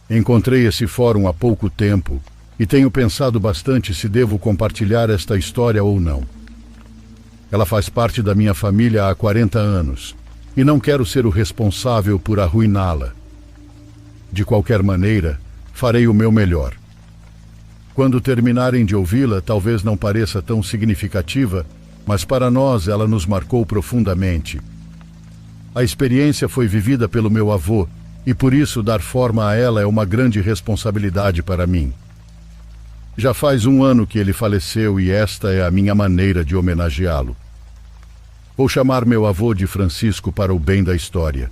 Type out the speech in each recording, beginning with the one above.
Encontrei esse fórum há pouco tempo e tenho pensado bastante se devo compartilhar esta história ou não. Ela faz parte da minha família há 40 anos e não quero ser o responsável por arruiná-la. De qualquer maneira, farei o meu melhor. Quando terminarem de ouvi-la, talvez não pareça tão significativa, mas para nós ela nos marcou profundamente. A experiência foi vivida pelo meu avô e por isso dar forma a ela é uma grande responsabilidade para mim. Já faz 1 ano que ele faleceu e esta é a minha maneira de homenageá-lo. Vou chamar meu avô de Francisco para o bem da história.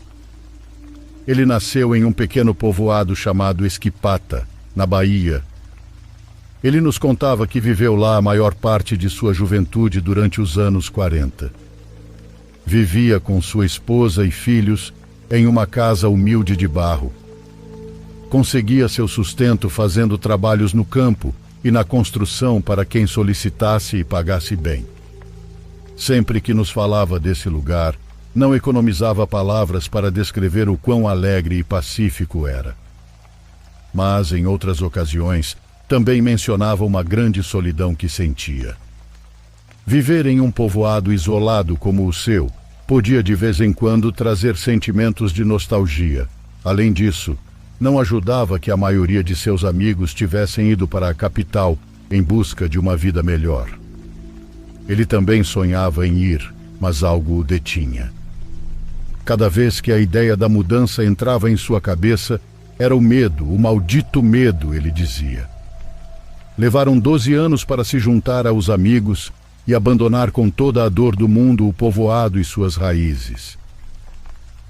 Ele nasceu em um pequeno povoado chamado Esquipata, na Bahia. Ele nos contava que viveu lá a maior parte de sua juventude durante os anos 40. Vivia com sua esposa e filhos em uma casa humilde de barro. Conseguia seu sustento fazendo trabalhos no campo e na construção para quem solicitasse e pagasse bem. Sempre que nos falava desse lugar, não economizava palavras para descrever o quão alegre e pacífico era. Mas, em outras ocasiões, também mencionava uma grande solidão que sentia. Viver em um povoado isolado como o seu podia de vez em quando trazer sentimentos de nostalgia. Além disso, não ajudava que a maioria de seus amigos tivessem ido para a capital em busca de uma vida melhor. Ele também sonhava em ir, mas algo o detinha. Cada vez que a ideia da mudança entrava em sua cabeça, era o medo, o maldito medo, ele dizia. Levaram 12 anos para se juntar aos amigos e abandonar com toda a dor do mundo o povoado e suas raízes.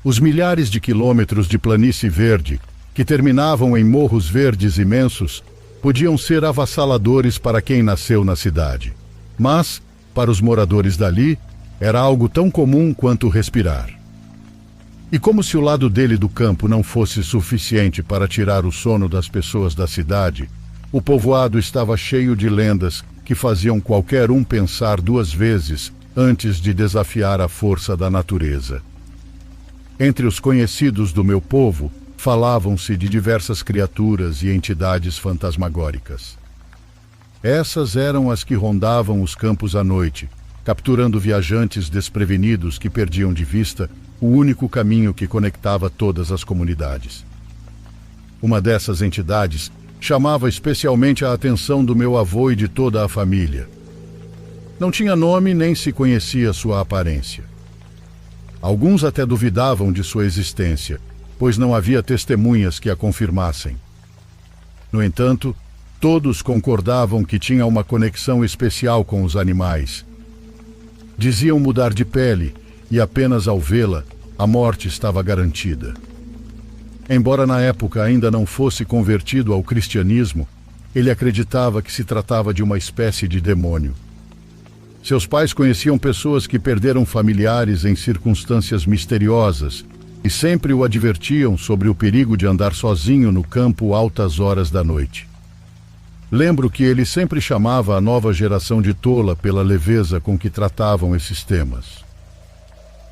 Os milhares de quilômetros de planície verde, que terminavam em morros verdes imensos, podiam ser avassaladores para quem nasceu na cidade. Mas, para os moradores dali, era algo tão comum quanto respirar. E como se o lado dele do campo não fosse suficiente para tirar o sono das pessoas da cidade, o povoado estava cheio de lendas que faziam qualquer um pensar 2 vezes antes de desafiar a força da natureza. Entre os conhecidos do meu povo, falavam-se de diversas criaturas e entidades fantasmagóricas. Essas eram as que rondavam os campos à noite, capturando viajantes desprevenidos que perdiam de vista o único caminho que conectava todas as comunidades. Uma dessas entidades chamava especialmente a atenção do meu avô e de toda a família. Não tinha nome nem se conhecia sua aparência. Alguns até duvidavam de sua existência, pois não havia testemunhas que a confirmassem. No entanto, todos concordavam que tinha uma conexão especial com os animais. Diziam mudar de pele e apenas ao vê-la, a morte estava garantida. Embora na época ainda não fosse convertido ao cristianismo, ele acreditava que se tratava de uma espécie de demônio. Seus pais conheciam pessoas que perderam familiares em circunstâncias misteriosas e sempre o advertiam sobre o perigo de andar sozinho no campo altas horas da noite. Lembro que ele sempre chamava a nova geração de tola pela leveza com que tratavam esses temas.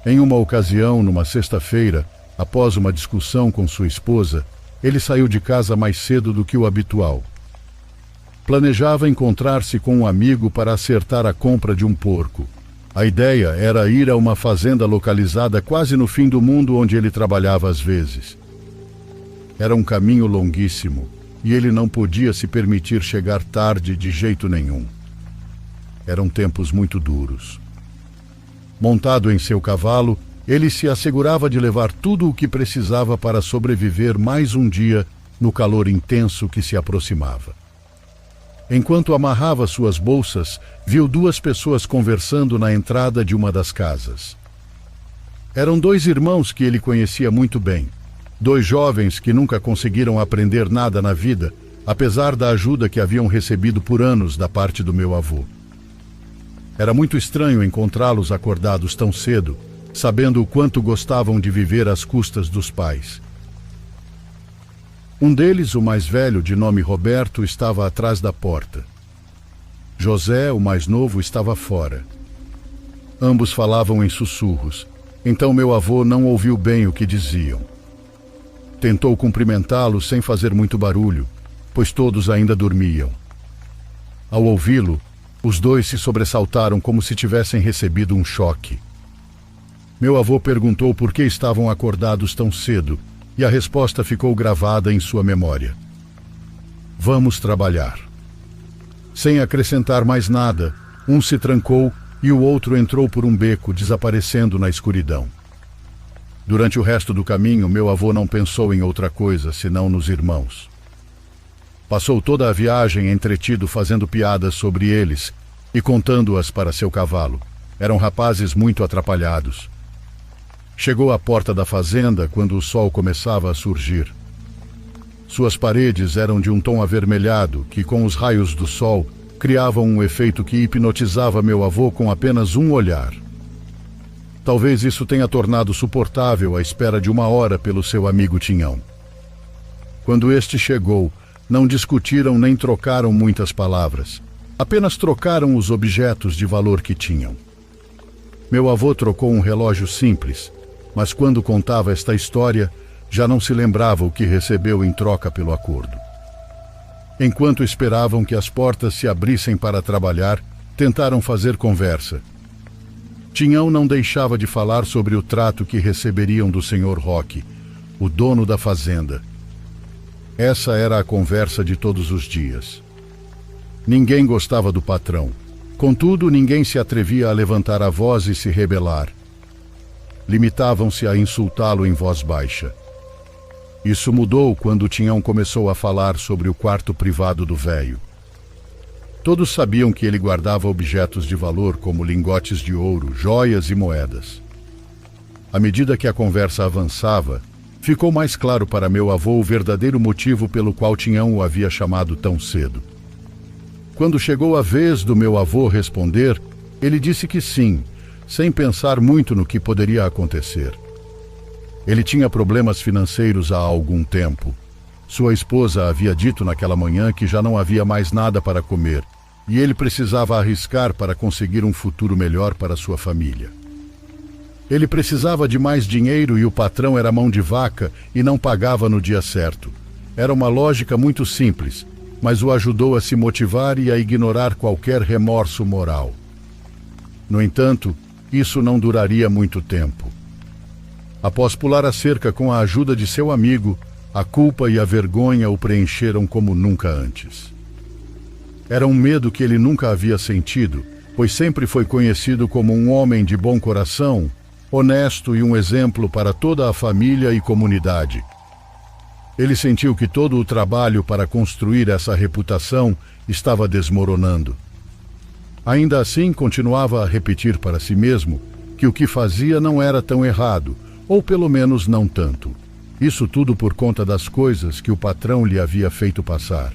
Em uma ocasião, numa sexta-feira, após uma discussão com sua esposa, ele saiu de casa mais cedo do que o habitual. Planejava encontrar-se com um amigo para acertar a compra de um porco. A ideia era ir a uma fazenda localizada quase no fim do mundo onde ele trabalhava às vezes. Era um caminho longuíssimo e ele não podia se permitir chegar tarde de jeito nenhum. Eram tempos muito duros. Montado em seu cavalo, ele se assegurava de levar tudo o que precisava para sobreviver mais um dia no calor intenso que se aproximava. Enquanto amarrava suas bolsas, viu 2 pessoas conversando na entrada de uma das casas. Eram 2 irmãos que ele conhecia muito bem, 2 jovens que nunca conseguiram aprender nada na vida, apesar da ajuda que haviam recebido por anos da parte do meu avô. Era muito estranho encontrá-los acordados tão cedo, sabendo o quanto gostavam de viver às custas dos pais. Um deles, o mais velho, de nome Roberto, estava atrás da porta. José, o mais novo, estava fora. Ambos falavam em sussurros, então meu avô não ouviu bem o que diziam. Tentou cumprimentá-los sem fazer muito barulho, pois todos ainda dormiam. Ao ouvi-lo, os dois se sobressaltaram como se tivessem recebido um choque. Meu avô perguntou por que estavam acordados tão cedo, e a resposta ficou gravada em sua memória. Vamos trabalhar. Sem acrescentar mais nada, um se trancou e o outro entrou por um beco, desaparecendo na escuridão. Durante o resto do caminho, meu avô não pensou em outra coisa, senão nos irmãos. Passou toda a viagem entretido fazendo piadas sobre eles e contando-as para seu cavalo. Eram rapazes muito atrapalhados. Chegou à porta da fazenda quando o sol começava a surgir. Suas paredes eram de um tom avermelhado que, com os raios do sol, criavam um efeito que hipnotizava meu avô com apenas um olhar. Talvez isso tenha tornado suportável a espera de 1 hora pelo seu amigo Tinhão. Quando este chegou, não discutiram nem trocaram muitas palavras. Apenas trocaram os objetos de valor que tinham. Meu avô trocou um relógio simples, mas quando contava esta história, já não se lembrava o que recebeu em troca pelo acordo. Enquanto esperavam que as portas se abrissem para trabalhar, tentaram fazer conversa. Tinhão não deixava de falar sobre o trato que receberiam do Sr. Roque, o dono da fazenda. Essa era a conversa de todos os dias. Ninguém gostava do patrão. Contudo, ninguém se atrevia a levantar a voz e se rebelar. Limitavam-se a insultá-lo em voz baixa. Isso mudou quando Tinhão começou a falar sobre o quarto privado do velho. Todos sabiam que ele guardava objetos de valor como lingotes de ouro, joias e moedas. À medida que a conversa avançava, ficou mais claro para meu avô o verdadeiro motivo pelo qual Tinhão o havia chamado tão cedo. Quando chegou a vez do meu avô responder, ele disse que sim, sem pensar muito no que poderia acontecer. Ele tinha problemas financeiros há algum tempo. Sua esposa havia dito naquela manhã que já não havia mais nada para comer, e ele precisava arriscar para conseguir um futuro melhor para sua família. Ele precisava de mais dinheiro e o patrão era mão de vaca e não pagava no dia certo. Era uma lógica muito simples, mas o ajudou a se motivar e a ignorar qualquer remorso moral. No entanto, isso não duraria muito tempo. Após pular a cerca com a ajuda de seu amigo, a culpa e a vergonha o preencheram como nunca antes. Era um medo que ele nunca havia sentido, pois sempre foi conhecido como um homem de bom coração, honesto e um exemplo para toda a família e comunidade. Ele sentiu que todo o trabalho para construir essa reputação estava desmoronando. Ainda assim, continuava a repetir para si mesmo que o que fazia não era tão errado, ou pelo menos não tanto. Isso tudo por conta das coisas que o patrão lhe havia feito passar.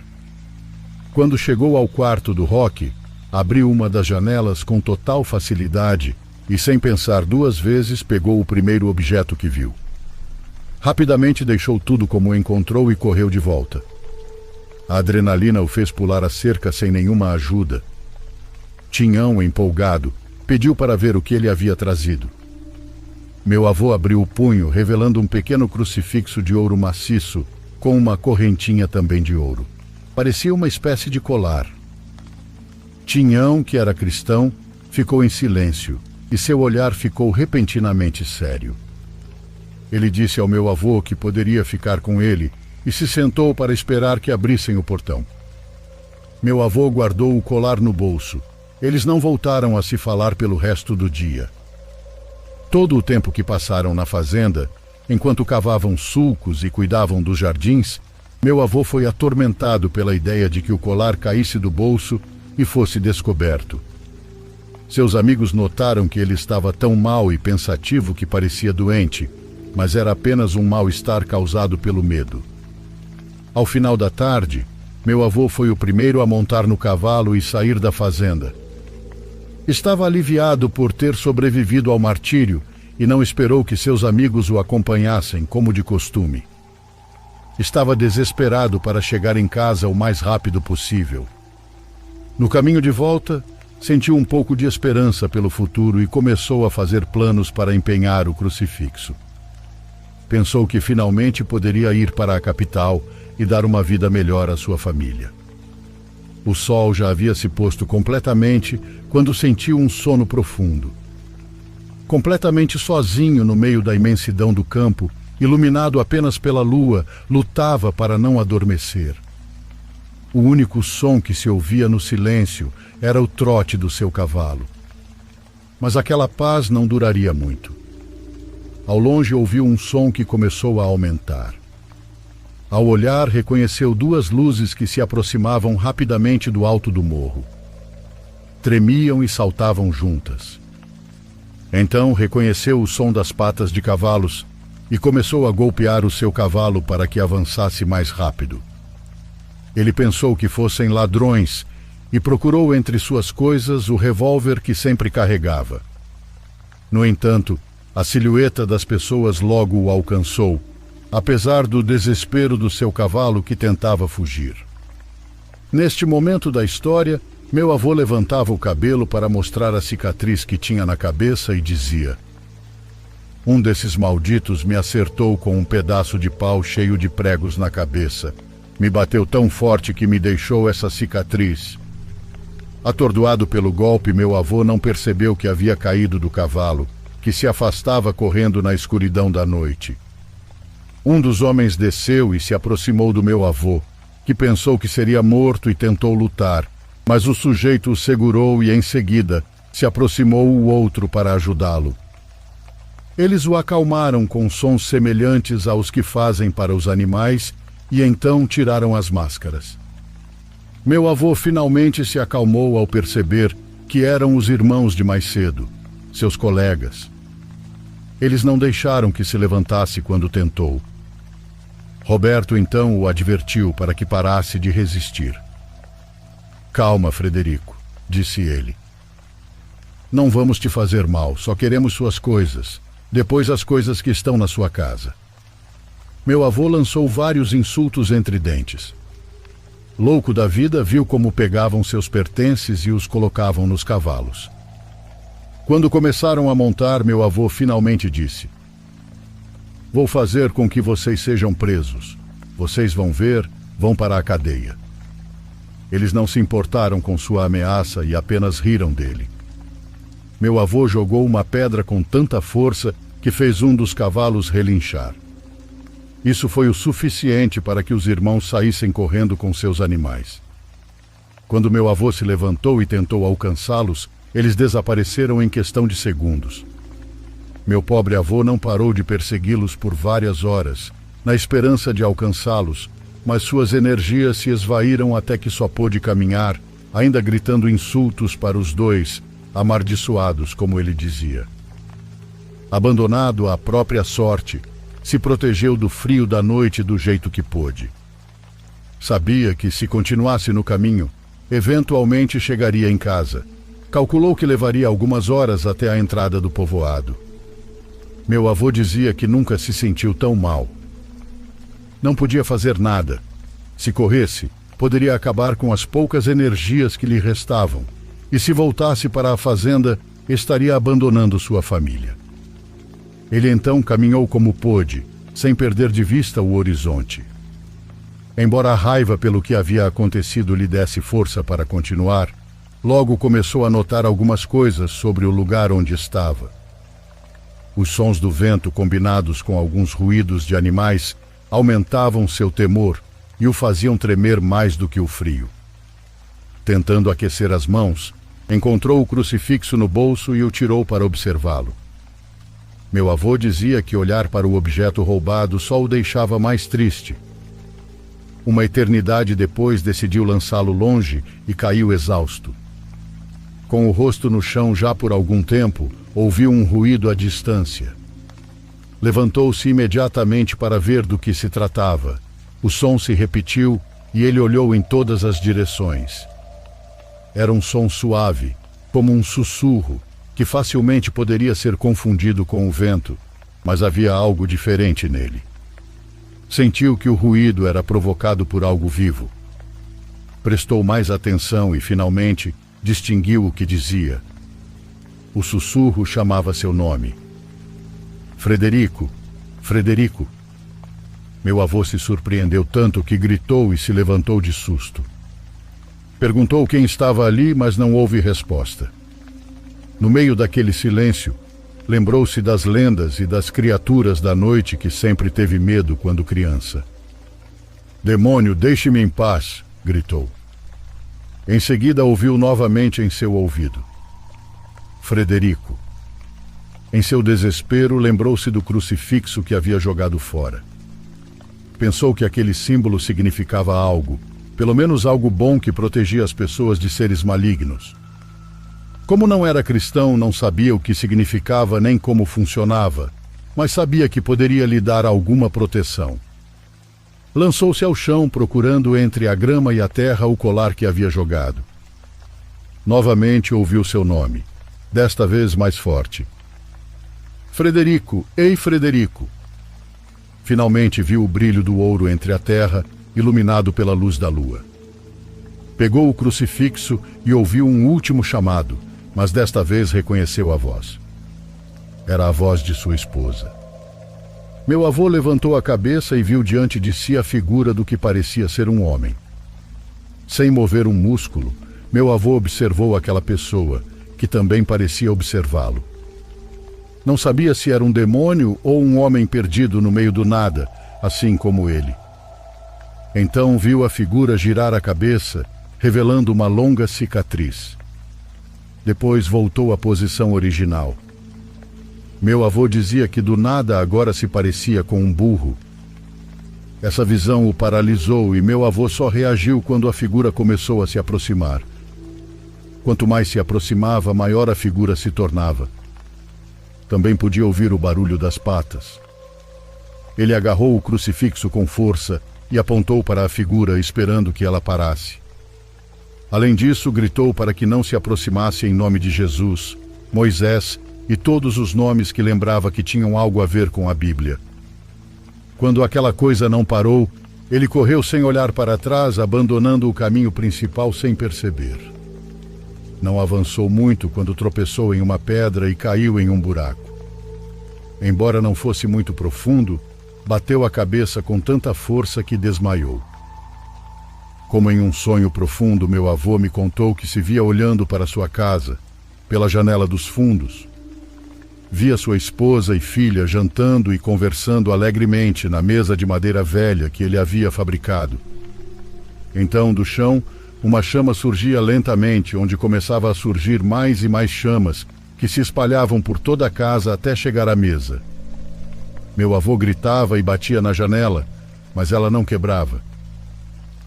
Quando chegou ao quarto do Roque, abriu uma das janelas com total facilidade e, sem pensar 2 vezes, pegou o primeiro objeto que viu. Rapidamente deixou tudo como encontrou e correu de volta. A adrenalina o fez pular a cerca sem nenhuma ajuda. Tinhão, empolgado, pediu para ver o que ele havia trazido. Meu avô abriu o punho, revelando um pequeno crucifixo de ouro maciço, com uma correntinha também de ouro. Parecia uma espécie de colar. Tinhão, que era cristão, ficou em silêncio, e seu olhar ficou repentinamente sério. Ele disse ao meu avô que poderia ficar com ele e se sentou para esperar que abrissem o portão. Meu avô guardou o colar no bolso. Eles não voltaram a se falar pelo resto do dia. Todo o tempo que passaram na fazenda, enquanto cavavam sulcos e cuidavam dos jardins, meu avô foi atormentado pela ideia de que o colar caísse do bolso e fosse descoberto. Seus amigos notaram que ele estava tão mal e pensativo que parecia doente, mas era apenas um mal-estar causado pelo medo. Ao final da tarde, meu avô foi o primeiro a montar no cavalo e sair da fazenda. Estava aliviado por ter sobrevivido ao martírio e não esperou que seus amigos o acompanhassem, como de costume. Estava desesperado para chegar em casa o mais rápido possível. No caminho de volta, sentiu um pouco de esperança pelo futuro e começou a fazer planos para empenhar o crucifixo. pensou que finalmente poderia ir para a capital e dar uma vida melhor à sua família. O sol já havia se posto completamente quando sentiu um sono profundo. Completamente sozinho no meio da imensidão do campo, iluminado apenas pela lua, lutava para não adormecer. O único som que se ouvia no silêncio era o trote do seu cavalo. Mas aquela paz não duraria muito. Ao longe ouviu um som que começou a aumentar. Ao olhar, reconheceu duas luzes que se aproximavam rapidamente do alto do morro. Tremiam e saltavam juntas. Então reconheceu o som das patas de cavalos e começou a golpear o seu cavalo para que avançasse mais rápido. Ele pensou que fossem ladrões e procurou entre suas coisas o revólver que sempre carregava. No entanto, a silhueta das pessoas logo o alcançou, apesar do desespero do seu cavalo que tentava fugir. Neste momento da história, meu avô levantava o cabelo para mostrar a cicatriz que tinha na cabeça e dizia: "Um desses malditos me acertou com um pedaço de pau cheio de pregos na cabeça. Me bateu tão forte que me deixou essa cicatriz." Atordoado pelo golpe, meu avô não percebeu que havia caído do cavalo, que se afastava correndo na escuridão da noite. Um dos homens desceu e se aproximou do meu avô, que pensou que seria morto e tentou lutar, mas o sujeito o segurou e, em seguida, se aproximou o outro para ajudá-lo. Eles o acalmaram com sons semelhantes aos que fazem para os animais e então tiraram as máscaras. Meu avô finalmente se acalmou ao perceber que eram os irmãos de mais cedo, seus colegas. Eles não deixaram que se levantasse quando tentou. Roberto então o advertiu para que parasse de resistir. "Calma, Frederico", disse ele. "Não vamos te fazer mal, só queremos suas coisas, depois as coisas que estão na sua casa." Meu avô lançou vários insultos entre dentes. Louco da vida, viu como pegavam seus pertences e os colocavam nos cavalos. Quando começaram a montar, meu avô finalmente disse: "Vou fazer com que vocês sejam presos. Vocês vão ver, vão para a cadeia." Eles não se importaram com sua ameaça e apenas riram dele. Meu avô jogou uma pedra com tanta força que fez um dos cavalos relinchar. Isso foi o suficiente para que os irmãos saíssem correndo com seus animais. Quando meu avô se levantou e tentou alcançá-los, eles desapareceram em questão de segundos. Meu pobre avô não parou de persegui-los por várias horas, na esperança de alcançá-los, mas suas energias se esvaíram até que só pôde caminhar, ainda gritando insultos para os dois, amaldiçoados, como ele dizia. Abandonado à própria sorte, se protegeu do frio da noite do jeito que pôde. Sabia que, se continuasse no caminho, eventualmente chegaria em casa. Calculou que levaria algumas horas até a entrada do povoado. Meu avô dizia que nunca se sentiu tão mal. Não podia fazer nada. Se corresse, poderia acabar com as poucas energias que lhe restavam, e se voltasse para a fazenda, estaria abandonando sua família. Ele então caminhou como pôde, sem perder de vista o horizonte. Embora a raiva pelo que havia acontecido lhe desse força para continuar, logo começou a notar algumas coisas sobre o lugar onde estava. Os sons do vento, combinados com alguns ruídos de animais, aumentavam seu temor e o faziam tremer mais do que o frio. Tentando aquecer as mãos, encontrou o crucifixo no bolso e o tirou para observá-lo. Meu avô dizia que olhar para o objeto roubado só o deixava mais triste. Uma eternidade depois decidiu lançá-lo longe e caiu exausto. Com o rosto no chão já por algum tempo, ouviu um ruído à distância. Levantou-se imediatamente para ver do que se tratava. O som se repetiu e ele olhou em todas as direções. Era um som suave, como um sussurro, que facilmente poderia ser confundido com o vento, mas havia algo diferente nele. Sentiu que o ruído era provocado por algo vivo. Prestou mais atenção e, finalmente, distinguiu o que dizia. O sussurro chamava seu nome. Frederico, Frederico. Meu avô se surpreendeu tanto que gritou e se levantou de susto. Perguntou quem estava ali, mas não houve resposta. No meio daquele silêncio, lembrou-se das lendas e das criaturas da noite que sempre teve medo quando criança. "Demônio, deixe-me em paz!" gritou. Em seguida ouviu novamente em seu ouvido: "Frederico." Em seu desespero, lembrou-se do crucifixo que havia jogado fora. Pensou que aquele símbolo significava algo, pelo menos algo bom que protegia as pessoas de seres malignos. Como não era cristão, não sabia o que significava nem como funcionava, mas sabia que poderia lhe dar alguma proteção. Lançou-se ao chão, procurando entre a grama e a terra o colar que havia jogado. Novamente ouviu seu nome, desta vez mais forte: "Frederico, ei Frederico!" Finalmente viu o brilho do ouro entre a terra, iluminado pela luz da lua. Pegou o crucifixo e ouviu um último chamado, mas desta vez reconheceu a voz. Era a voz de sua esposa. Meu avô levantou a cabeça e viu diante de si a figura do que parecia ser um homem. Sem mover um músculo, meu avô observou aquela pessoa, que também parecia observá-lo. Não sabia se era um demônio ou um homem perdido no meio do nada, assim como ele. Então viu a figura girar a cabeça, revelando uma longa cicatriz. Depois voltou à posição original. Meu avô dizia que do nada agora se parecia com um burro. Essa visão o paralisou e meu avô só reagiu quando a figura começou a se aproximar. Quanto mais se aproximava, maior a figura se tornava. Também podia ouvir o barulho das patas. Ele agarrou o crucifixo com força e apontou para a figura, esperando que ela parasse. Além disso, gritou para que não se aproximasse em nome de Jesus, Moisés e todos os nomes que lembrava que tinham algo a ver com a Bíblia. Quando aquela coisa não parou, ele correu sem olhar para trás, abandonando o caminho principal sem perceber. Não avançou muito quando tropeçou em uma pedra e caiu em um buraco. Embora não fosse muito profundo, bateu a cabeça com tanta força que desmaiou. Como em um sonho profundo, meu avô me contou que se via olhando para sua casa, pela janela dos fundos. Via sua esposa e filha jantando e conversando alegremente na mesa de madeira velha que ele havia fabricado. Então, do chão, uma chama surgia lentamente, onde começava a surgir mais e mais chamas, que se espalhavam por toda a casa até chegar à mesa. Meu avô gritava e batia na janela, mas ela não quebrava.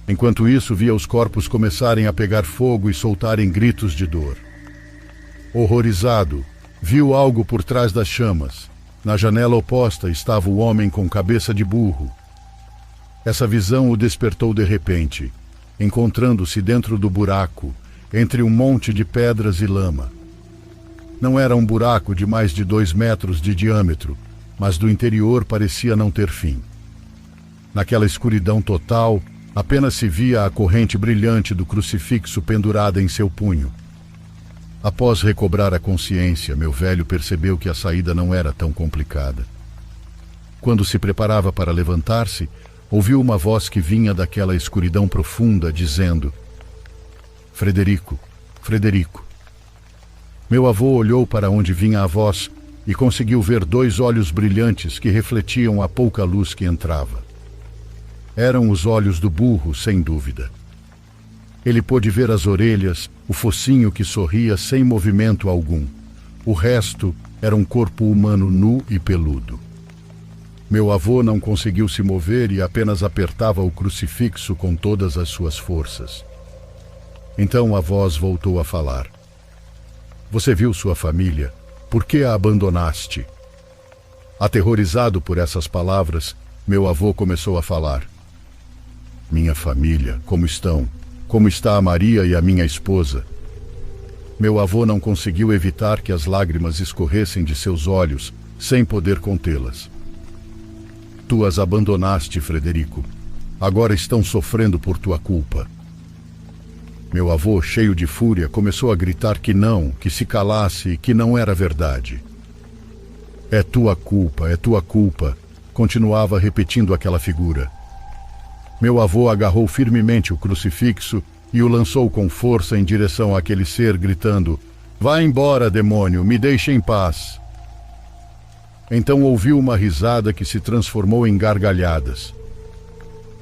Enquanto isso, via os corpos começarem a pegar fogo e soltarem gritos de dor. Horrorizado, viu algo por trás das chamas. Na janela oposta estava o homem com cabeça de burro. Essa visão o despertou de repente, encontrando-se dentro do buraco, entre um monte de pedras e lama. Não era um buraco de mais de 2 metros de diâmetro, mas do interior parecia não ter fim. Naquela escuridão total, apenas se via a corrente brilhante do crucifixo pendurada em seu punho. Após recobrar a consciência, meu velho percebeu que a saída não era tão complicada. Quando se preparava para levantar-se, ouviu uma voz que vinha daquela escuridão profunda, dizendo: "Frederico, Frederico." Meu avô olhou para onde vinha a voz e conseguiu ver 2 olhos brilhantes que refletiam a pouca luz que entrava. Eram os olhos do burro, sem dúvida. Ele pôde ver as orelhas, o focinho que sorria sem movimento algum. O resto era um corpo humano nu e peludo. Meu avô não conseguiu se mover e apenas apertava o crucifixo com todas as suas forças. Então a voz voltou a falar: "Você viu sua família? Por que a abandonaste?" Aterrorizado por essas palavras, meu avô começou a falar: "Minha família, como estão? Como está a Maria e a minha esposa?" Meu avô não conseguiu evitar que as lágrimas escorressem de seus olhos, sem poder contê-las. "Tu as abandonaste, Frederico. Agora estão sofrendo por tua culpa." Meu avô, cheio de fúria, começou a gritar que não, que se calasse e que não era verdade. É tua culpa, continuava repetindo aquela figura. Meu avô agarrou firmemente o crucifixo e o lançou com força em direção àquele ser, gritando: "Vá embora, demônio, me deixe em paz." Então ouviu uma risada que se transformou em gargalhadas.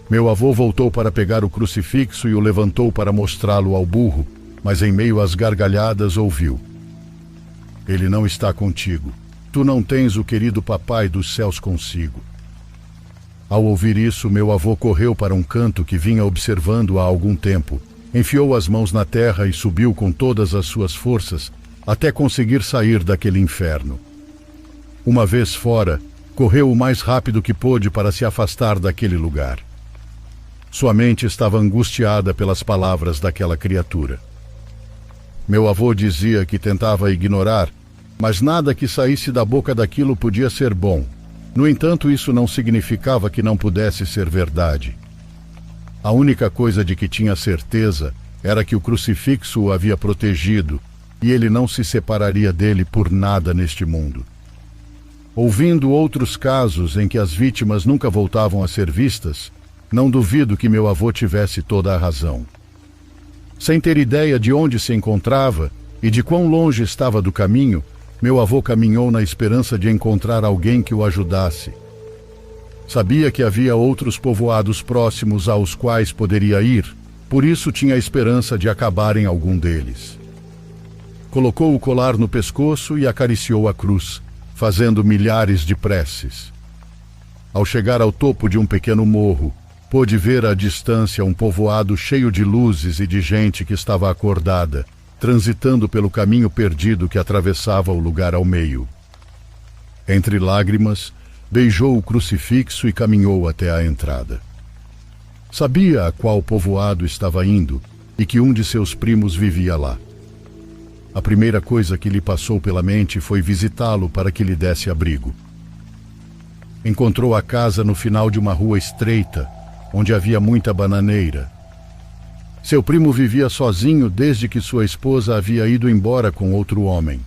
Meu avô voltou para pegar o crucifixo e o levantou para mostrá-lo ao burro, mas em meio às gargalhadas ouviu: "Ele não está contigo. Tu não tens o querido papai dos céus consigo." Ao ouvir isso, meu avô correu para um canto que vinha observando há algum tempo, enfiou as mãos na terra e subiu com todas as suas forças até conseguir sair daquele inferno. Uma vez fora, correu o mais rápido que pôde para se afastar daquele lugar. Sua mente estava angustiada pelas palavras daquela criatura. Meu avô dizia que tentava ignorar, mas nada que saísse da boca daquilo podia ser bom. No entanto, isso não significava que não pudesse ser verdade. A única coisa de que tinha certeza era que o crucifixo o havia protegido e ele não se separaria dele por nada neste mundo. Ouvindo outros casos em que as vítimas nunca voltavam a ser vistas, não duvido que meu avô tivesse toda a razão. Sem ter ideia de onde se encontrava e de quão longe estava do caminho, meu avô caminhou na esperança de encontrar alguém que o ajudasse. Sabia que havia outros povoados próximos aos quais poderia ir, por isso tinha a esperança de acabar em algum deles. Colocou o colar no pescoço e acariciou a cruz, fazendo milhares de preces. Ao chegar ao topo de um pequeno morro, pôde ver à distância um povoado cheio de luzes e de gente que estava acordada, transitando pelo caminho perdido que atravessava o lugar ao meio. Entre lágrimas, beijou o crucifixo e caminhou até a entrada. Sabia a qual povoado estava indo e que um de seus primos vivia lá. A primeira coisa que lhe passou pela mente foi visitá-lo para que lhe desse abrigo. Encontrou a casa no final de uma rua estreita, onde havia muita bananeira. Seu primo vivia sozinho desde que sua esposa havia ido embora com outro homem.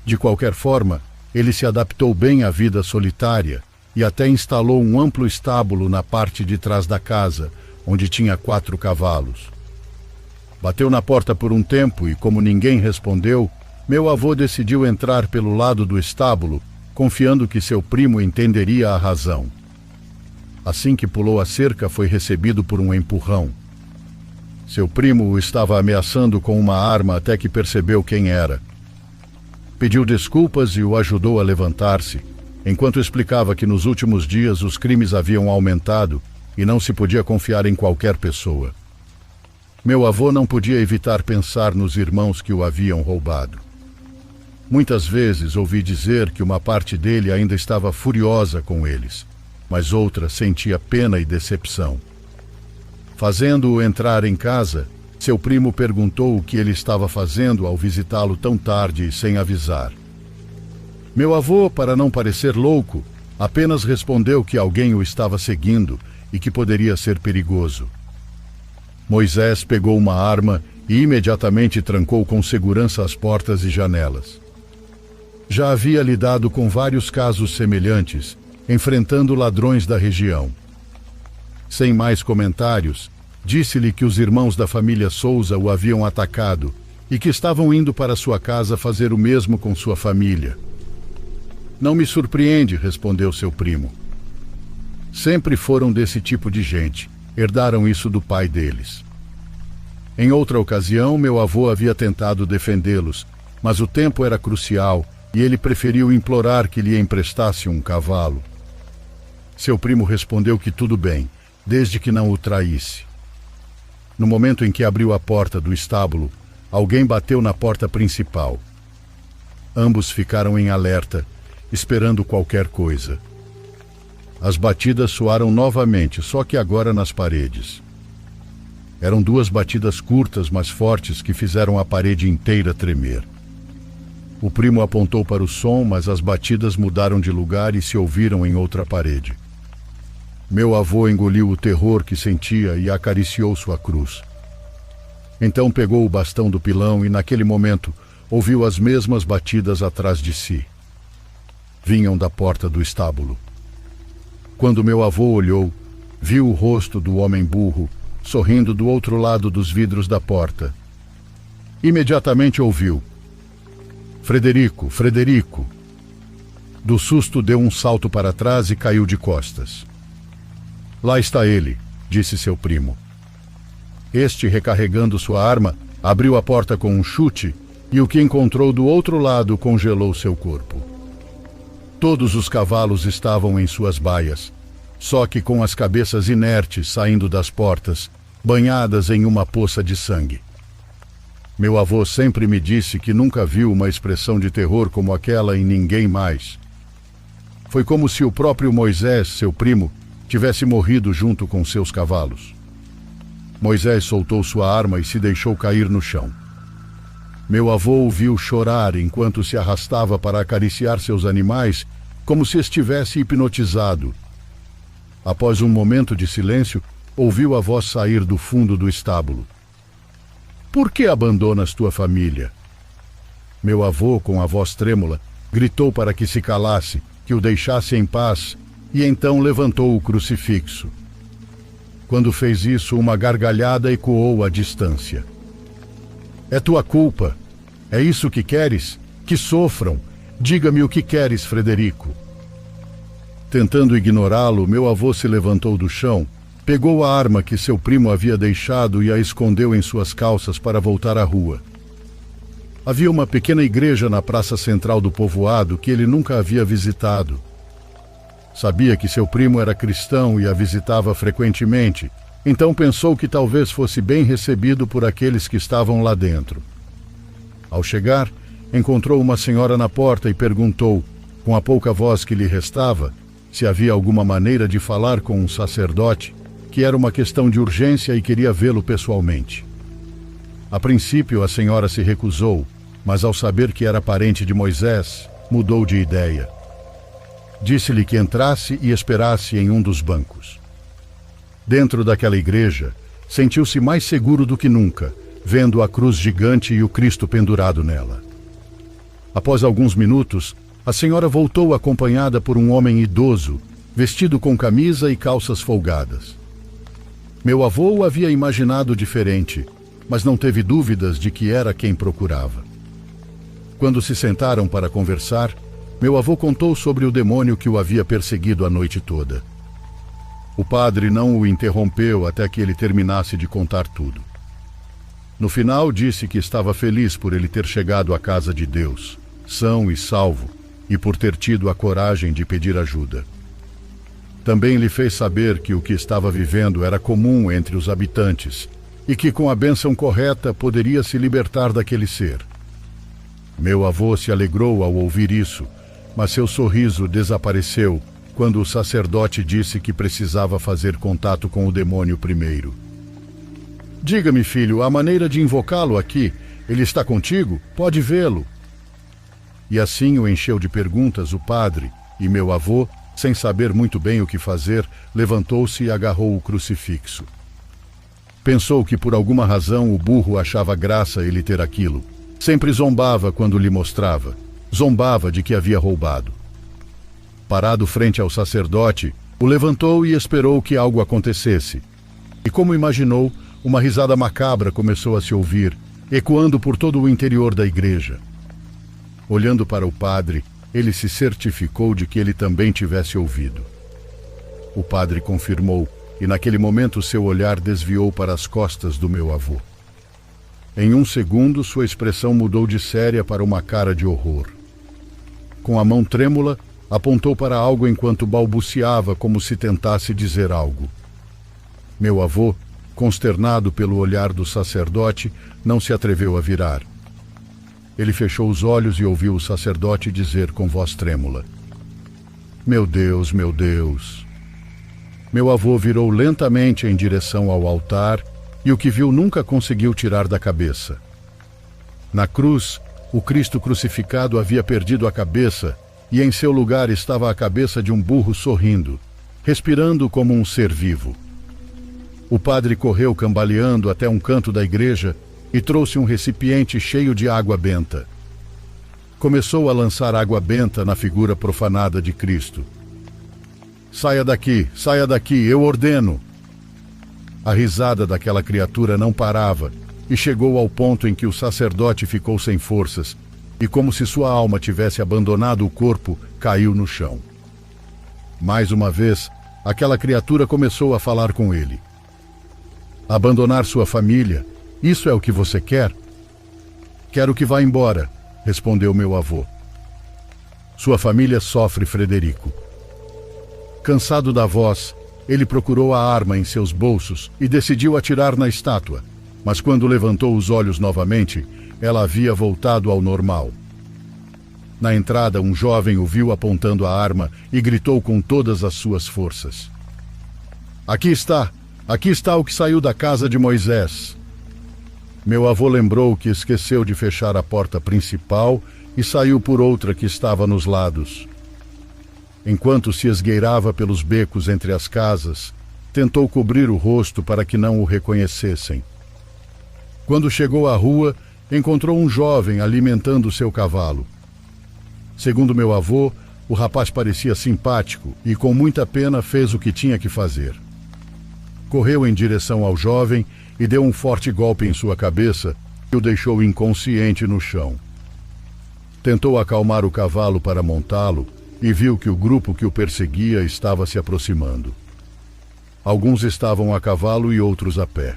De qualquer forma, ele se adaptou bem à vida solitária e até instalou um amplo estábulo na parte de trás da casa, onde tinha 4 cavalos. Bateu na porta por um tempo e, como ninguém respondeu, meu avô decidiu entrar pelo lado do estábulo, confiando que seu primo entenderia a razão. Assim que pulou a cerca, foi recebido por um empurrão. Seu primo o estava ameaçando com uma arma até que percebeu quem era. Pediu desculpas e o ajudou a levantar-se, enquanto explicava que nos últimos dias os crimes haviam aumentado e não se podia confiar em qualquer pessoa. Meu avô não podia evitar pensar nos irmãos que o haviam roubado. Muitas vezes ouvi dizer que uma parte dele ainda estava furiosa com eles, mas outra sentia pena e decepção. Fazendo-o entrar em casa, seu primo perguntou o que ele estava fazendo ao visitá-lo tão tarde e sem avisar. Meu avô, para não parecer louco, apenas respondeu que alguém o estava seguindo e que poderia ser perigoso. Moisés pegou uma arma e imediatamente trancou com segurança as portas e janelas. Já havia lidado com vários casos semelhantes, enfrentando ladrões da região. Sem mais comentários, disse-lhe que os irmãos da família Souza o haviam atacado e que estavam indo para sua casa fazer o mesmo com sua família. Não me surpreende, respondeu seu primo. Sempre foram desse tipo de gente, herdaram isso do pai deles. Em outra ocasião, meu avô havia tentado defendê-los, mas o tempo era crucial e ele preferiu implorar que lhe emprestasse um cavalo. Seu primo respondeu que tudo bem, desde que não o traísse. No momento em que abriu a porta do estábulo, alguém bateu na porta principal. Ambos ficaram em alerta, esperando qualquer coisa. As batidas soaram novamente, só que agora nas paredes. Eram 2 batidas curtas, mas fortes, que fizeram a parede inteira tremer. O primo apontou para o som, mas as batidas mudaram de lugar e se ouviram em outra parede. Meu avô engoliu o terror que sentia e acariciou sua cruz. Então pegou o bastão do pilão e, naquele momento, ouviu as mesmas batidas atrás de si. Vinham da porta do estábulo. Quando meu avô olhou, viu o rosto do homem burro, sorrindo do outro lado dos vidros da porta. Imediatamente ouviu: Frederico, Frederico. Do susto deu um salto para trás e caiu de costas. Lá está ele, disse seu primo. Este, recarregando sua arma, abriu a porta com um chute e o que encontrou do outro lado congelou seu corpo. Todos os cavalos estavam em suas baias, só que com as cabeças inertes saindo das portas, banhadas em uma poça de sangue. Meu avô sempre me disse que nunca viu uma expressão de terror como aquela em ninguém mais. Foi como se o próprio Moisés, seu primo, tivesse morrido junto com seus cavalos. Moisés soltou sua arma e se deixou cair no chão. Meu avô o viu chorar enquanto se arrastava para acariciar seus animais, como se estivesse hipnotizado. Após um momento de silêncio, ouviu a voz sair do fundo do estábulo. Por que abandonas tua família? Meu avô, com a voz trêmula, gritou para que se calasse, que o deixasse em paz, e então levantou o crucifixo. Quando fez isso, uma gargalhada ecoou à distância. É tua culpa. É isso que queres? Que sofram. Diga-me o que queres, Frederico. Tentando ignorá-lo, meu avô se levantou do chão, pegou a arma que seu primo havia deixado e a escondeu em suas calças para voltar à rua. Havia uma pequena igreja na praça central do povoado que ele nunca havia visitado. Sabia que seu primo era cristão e a visitava frequentemente, então pensou que talvez fosse bem recebido por aqueles que estavam lá dentro. Ao chegar, encontrou uma senhora na porta e perguntou, com a pouca voz que lhe restava, se havia alguma maneira de falar com um sacerdote, que era uma questão de urgência e queria vê-lo pessoalmente. A princípio, a senhora se recusou, mas ao saber que era parente de Moisés, mudou de ideia. Disse-lhe que entrasse e esperasse em um dos bancos. Dentro daquela igreja, sentiu-se mais seguro do que nunca, vendo a cruz gigante e o Cristo pendurado nela. Após alguns minutos, a senhora voltou acompanhada por um homem idoso, vestido com camisa e calças folgadas. Meu avô o havia imaginado diferente, mas não teve dúvidas de que era quem procurava. Quando se sentaram para conversar, meu avô contou sobre o demônio que o havia perseguido a noite toda. O padre não o interrompeu até que ele terminasse de contar tudo. No final, disse que estava feliz por ele ter chegado à casa de Deus, são e salvo, e por ter tido a coragem de pedir ajuda. Também lhe fez saber que o que estava vivendo era comum entre os habitantes e que com a bênção correta poderia se libertar daquele ser. Meu avô se alegrou ao ouvir isso, mas seu sorriso desapareceu quando o sacerdote disse que precisava fazer contato com o demônio primeiro. Diga-me, filho, há maneira de invocá-lo aqui? Ele está contigo? Pode vê-lo. E assim o encheu de perguntas o padre, e meu avô, sem saber muito bem o que fazer, levantou-se e agarrou o crucifixo. Pensou que por alguma razão o burro achava graça ele ter aquilo. Sempre zombava quando lhe mostrava. Zombava de que havia roubado. Parado frente ao sacerdote, o levantou e esperou que algo acontecesse. E como imaginou, uma risada macabra começou a se ouvir, ecoando por todo o interior da igreja. Olhando para o padre, ele se certificou de que ele também tivesse ouvido. O padre confirmou, e naquele momento seu olhar desviou para as costas do meu avô. Em um segundo, sua expressão mudou de séria para uma cara de horror. Com a mão trêmula, apontou para algo enquanto balbuciava como se tentasse dizer algo. Meu avô, consternado pelo olhar do sacerdote, não se atreveu a virar. Ele fechou os olhos e ouviu o sacerdote dizer com voz trêmula: Meu Deus, meu Deus. Meu avô virou lentamente em direção ao altar e o que viu nunca conseguiu tirar da cabeça. Na cruz, o Cristo crucificado havia perdido a cabeça e em seu lugar estava a cabeça de um burro sorrindo, respirando como um ser vivo. O padre correu cambaleando até um canto da igreja e trouxe um recipiente cheio de água benta. Começou a lançar água benta na figura profanada de Cristo. saia daqui, eu ordeno!" A risada daquela criatura não parava e chegou ao ponto em que o sacerdote ficou sem forças e, como se sua alma tivesse abandonado o corpo, caiu no chão. Mais uma vez, aquela criatura começou a falar com ele. "Abandonar sua família? Isso é o que você quer?" "Quero que vá embora", respondeu meu avô. "Sua família sofre, Frederico." Cansado da voz, ele procurou a arma em seus bolsos e decidiu atirar na estátua, mas quando levantou os olhos novamente, ela havia voltado ao normal. Na entrada, um jovem o viu apontando a arma e gritou com todas as suas forças: Aqui está o que saiu da casa de Moisés." Meu avô lembrou que esqueceu de fechar a porta principal e saiu por outra que estava nos lados. Enquanto se esgueirava pelos becos entre as casas, tentou cobrir o rosto para que não o reconhecessem. Quando chegou à rua, encontrou um jovem alimentando seu cavalo. Segundo meu avô, o rapaz parecia simpático e com muita pena fez o que tinha que fazer. Correu em direção ao jovem e deu um forte golpe em sua cabeça que o deixou inconsciente no chão. Tentou acalmar o cavalo para montá-lo e viu que o grupo que o perseguia estava se aproximando. Alguns estavam a cavalo e outros a pé.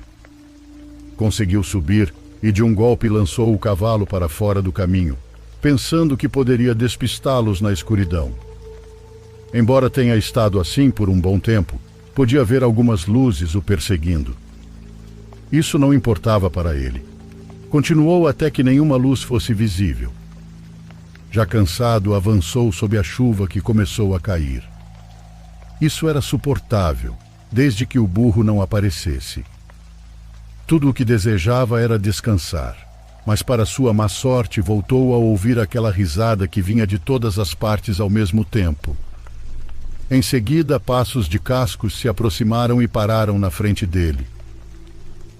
Conseguiu subir e de um golpe lançou o cavalo para fora do caminho, pensando que poderia despistá-los na escuridão. Embora tenha estado assim por um bom tempo, podia ver algumas luzes o perseguindo. Isso não importava para ele. Continuou até que nenhuma luz fosse visível. Já cansado, avançou sob a chuva que começou a cair. Isso era suportável, desde que o burro não aparecesse. Tudo o que desejava era descansar, mas para sua má sorte voltou a ouvir aquela risada que vinha de todas as partes ao mesmo tempo. Em seguida, passos de cascos se aproximaram e pararam na frente dele.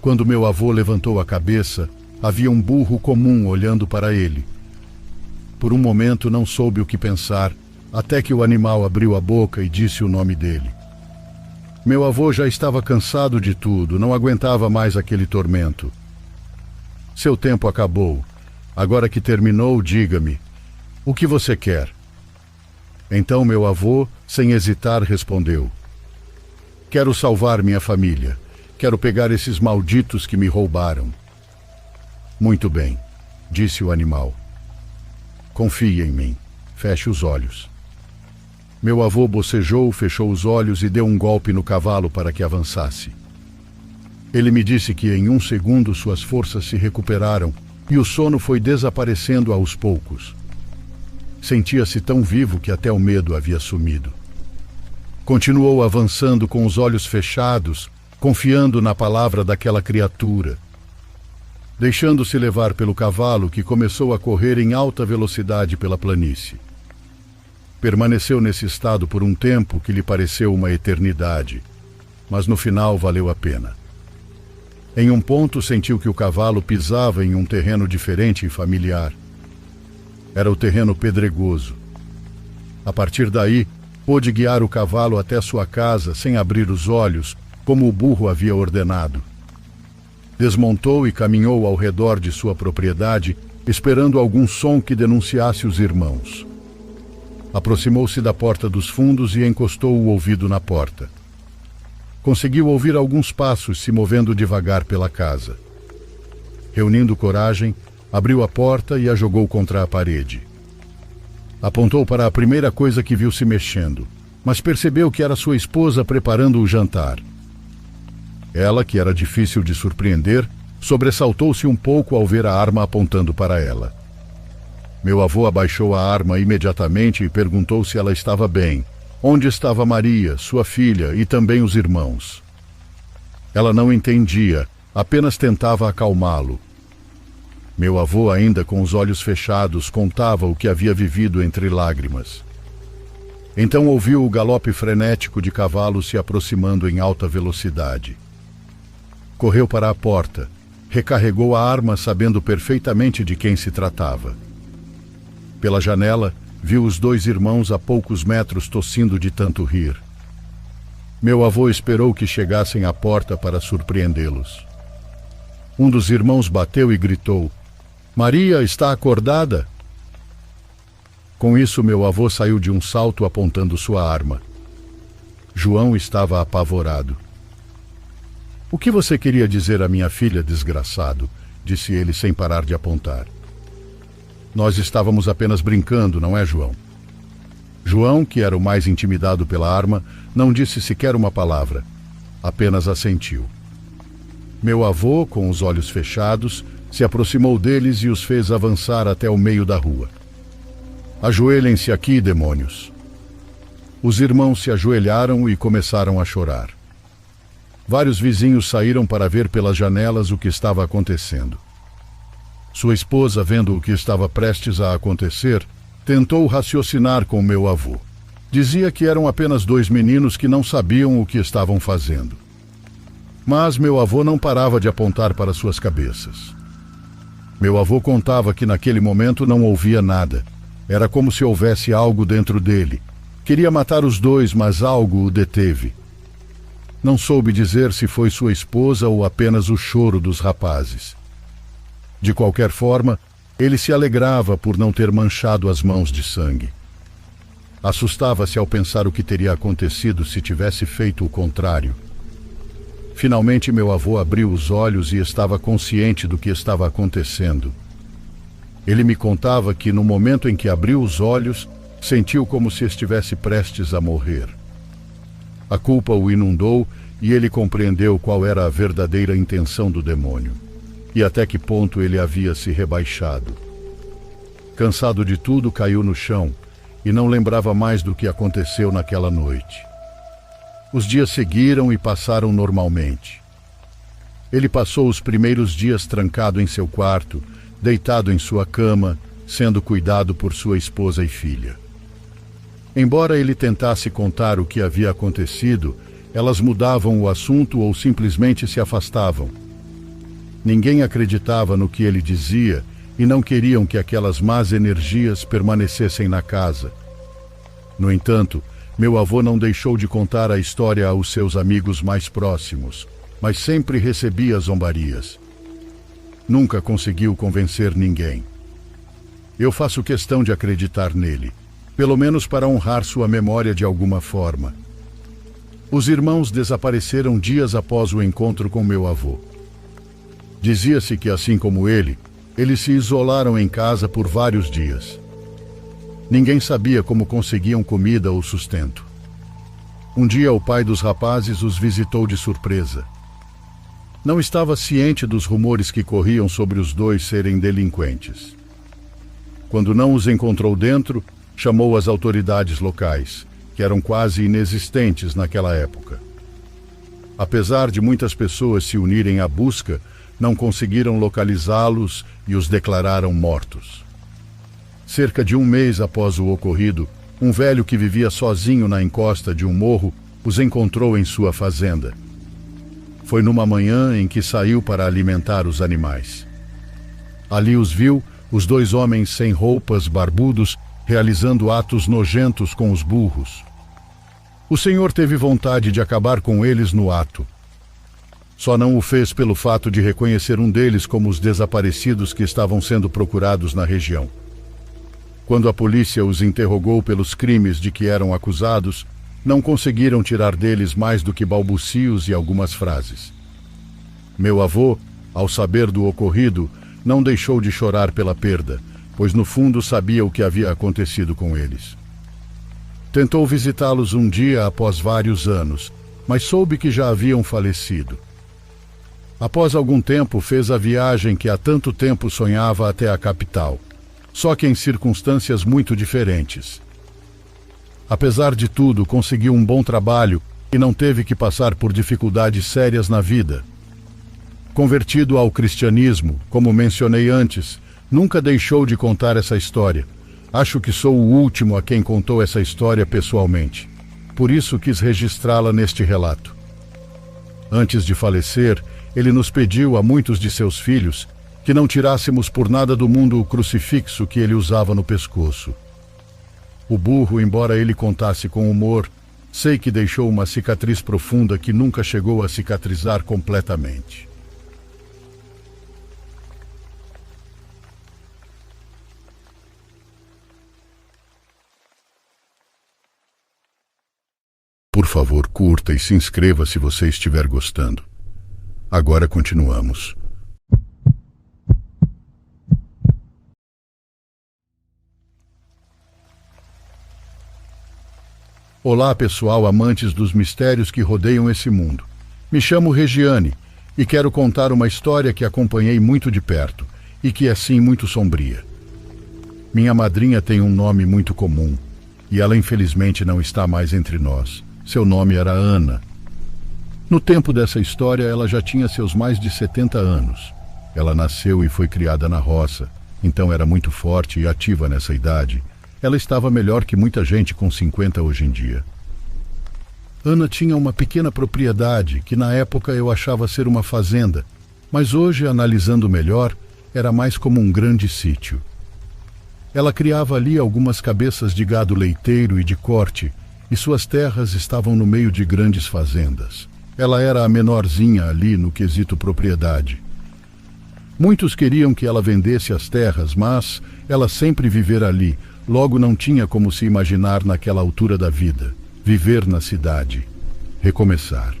Quando meu avô levantou a cabeça, havia um burro comum olhando para ele. Por um momento não soube o que pensar, até que o animal abriu a boca e disse o nome dele. Meu avô já estava cansado de tudo, não aguentava mais aquele tormento. Seu tempo acabou. Agora que terminou, diga-me, o que você quer? Então meu avô, sem hesitar, respondeu: Quero salvar minha família. Quero pegar esses malditos que me roubaram. Muito bem, disse o animal. Confie em mim. Feche os olhos. Meu avô bocejou, fechou os olhos e deu um golpe no cavalo para que avançasse. Ele me disse que em um segundo suas forças se recuperaram e o sono foi desaparecendo aos poucos. Sentia-se tão vivo que até o medo havia sumido. Continuou avançando com os olhos fechados, confiando na palavra daquela criatura. Deixando-se levar pelo cavalo, que começou a correr em alta velocidade pela planície. Permaneceu nesse estado por um tempo que lhe pareceu uma eternidade, mas no final valeu a pena. Em um ponto sentiu que o cavalo pisava em um terreno diferente e familiar. Era o terreno pedregoso. A partir daí, pôde guiar o cavalo até sua casa sem abrir os olhos, como o burro havia ordenado. Desmontou e caminhou ao redor de sua propriedade, esperando algum som que denunciasse os irmãos. Aproximou-se da porta dos fundos e encostou o ouvido na porta. Conseguiu ouvir alguns passos se movendo devagar pela casa. Reunindo coragem, abriu a porta e a jogou contra a parede. Apontou para a primeira coisa que viu se mexendo, mas percebeu que era sua esposa preparando o jantar. Ela, que era difícil de surpreender, sobressaltou-se um pouco ao ver a arma apontando para ela. Meu avô abaixou a arma imediatamente e perguntou se ela estava bem, onde estava Maria, sua filha, e também os irmãos. Ela não entendia, apenas tentava acalmá-lo. Meu avô, ainda com os olhos fechados, contava o que havia vivido entre lágrimas. Então ouviu o galope frenético de cavalos se aproximando em alta velocidade. Correu para a porta, recarregou a arma sabendo perfeitamente de quem se tratava. Pela janela, viu os dois irmãos a poucos metros tossindo de tanto rir. Meu avô esperou que chegassem à porta para surpreendê-los. Um dos irmãos bateu e gritou: "Maria está acordada?" Com isso, meu avô saiu de um salto apontando sua arma. João estava apavorado. "O que você queria dizer à minha filha, desgraçado?" disse ele sem parar de apontar. "Nós estávamos apenas brincando, não é, João?" João, que era o mais intimidado pela arma, não disse sequer uma palavra, apenas assentiu. Meu avô, com os olhos fechados, se aproximou deles e os fez avançar até o meio da rua. "Ajoelhem-se aqui, demônios." Os irmãos se ajoelharam e começaram a chorar. Vários vizinhos saíram para ver pelas janelas o que estava acontecendo. Sua esposa, vendo o que estava prestes a acontecer, tentou raciocinar com meu avô. Dizia que eram apenas dois meninos que não sabiam o que estavam fazendo. Mas meu avô não parava de apontar para suas cabeças. Meu avô contava que naquele momento não ouvia nada. Era como se houvesse algo dentro dele. Queria matar os dois, mas algo o deteve. Não soube dizer se foi sua esposa ou apenas o choro dos rapazes. De qualquer forma, ele se alegrava por não ter manchado as mãos de sangue. Assustava-se ao pensar o que teria acontecido se tivesse feito o contrário. Finalmente, meu avô abriu os olhos e estava consciente do que estava acontecendo. Ele me contava que, no momento em que abriu os olhos, sentiu como se estivesse prestes a morrer. A culpa o inundou e ele compreendeu qual era a verdadeira intenção do demônio e até que ponto ele havia se rebaixado. Cansado de tudo, caiu no chão e não lembrava mais do que aconteceu naquela noite. Os dias seguiram e passaram normalmente. Ele passou os primeiros dias trancado em seu quarto, deitado em sua cama, sendo cuidado por sua esposa e filha. Embora ele tentasse contar o que havia acontecido, elas mudavam o assunto ou simplesmente se afastavam. Ninguém acreditava no que ele dizia e não queriam que aquelas más energias permanecessem na casa. No entanto, meu avô não deixou de contar a história aos seus amigos mais próximos, mas sempre recebia zombarias. Nunca conseguiu convencer ninguém. Eu faço questão de acreditar nele, pelo menos para honrar sua memória de alguma forma. Os irmãos desapareceram dias após o encontro com meu avô. Dizia-se que, assim como ele, eles se isolaram em casa por vários dias. Ninguém sabia como conseguiam comida ou sustento. Um dia, o pai dos rapazes os visitou de surpresa. Não estava ciente dos rumores que corriam sobre os dois serem delinquentes. Quando não os encontrou dentro, chamou as autoridades locais, que eram quase inexistentes naquela época. Apesar de muitas pessoas se unirem à busca, não conseguiram localizá-los e os declararam mortos. Cerca de um mês após o ocorrido, um velho que vivia sozinho na encosta de um morro os encontrou em sua fazenda. Foi numa manhã em que saiu para alimentar os animais. Ali os viu, os dois homens sem roupas, barbudos, realizando atos nojentos com os burros. O senhor teve vontade de acabar com eles no ato. Só não o fez pelo fato de reconhecer um deles como os desaparecidos que estavam sendo procurados na região. Quando a polícia os interrogou pelos crimes de que eram acusados, não conseguiram tirar deles mais do que balbucios e algumas frases. Meu avô, ao saber do ocorrido, não deixou de chorar pela perda, pois no fundo sabia o que havia acontecido com eles. Tentou visitá-los um dia após vários anos, mas soube que já haviam falecido. Após algum tempo, fez a viagem que há tanto tempo sonhava até a capital, só que em circunstâncias muito diferentes. Apesar de tudo, conseguiu um bom trabalho e não teve que passar por dificuldades sérias na vida. Convertido ao cristianismo, como mencionei antes, nunca deixou de contar essa história. Acho que sou o último a quem contou essa história pessoalmente. Por isso quis registrá-la neste relato. Antes de falecer, ele nos pediu a muitos de seus filhos que não tirássemos por nada do mundo o crucifixo que ele usava no pescoço. O burro, embora ele contasse com humor, Sei que deixou uma cicatriz profunda que nunca chegou a cicatrizar completamente. Por favor, curta e se inscreva se você estiver gostando. Agora continuamos. Olá, pessoal, amantes dos mistérios que rodeiam esse mundo. Me chamo Regiane e quero contar uma história que acompanhei muito de perto e que é sim muito sombria. Minha madrinha tem um nome muito comum e ela infelizmente não está mais entre nós. Seu nome era Ana. No tempo dessa história, ela já tinha seus mais de 70 anos. Ela nasceu e foi criada na roça, então era muito forte e ativa nessa idade. Ela estava melhor que muita gente com 50 hoje em dia. Ana tinha uma pequena propriedade que na época eu achava ser uma fazenda, mas hoje, analisando melhor, era mais como um grande sítio. Ela criava ali algumas cabeças de gado leiteiro e de corte, e suas terras estavam no meio de grandes fazendas. Ela era a menorzinha ali no quesito propriedade. Muitos queriam que ela vendesse as terras, mas ela sempre vivera ali, logo não tinha como se imaginar naquela altura da vida, viver na cidade, recomeçar.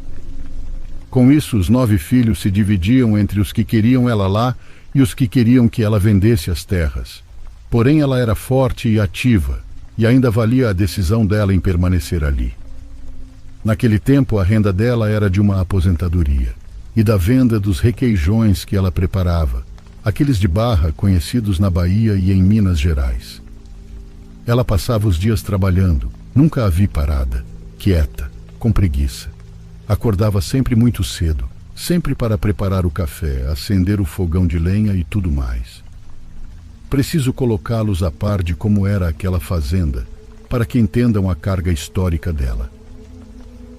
Com isso, os 9 filhos se dividiam entre os que queriam ela lá e os que queriam que ela vendesse as terras. Porém, ela era forte e ativa, e ainda valia a decisão dela em permanecer ali. Naquele tempo, a renda dela era de uma aposentadoria e da venda dos requeijões que ela preparava, aqueles de barra conhecidos na Bahia e em Minas Gerais. Ela passava os dias trabalhando, nunca a vi parada, quieta, com preguiça. Acordava sempre muito cedo, sempre para preparar o café, acender o fogão de lenha e tudo mais. Preciso colocá-los a par de como era aquela fazenda, para que entendam a carga histórica dela.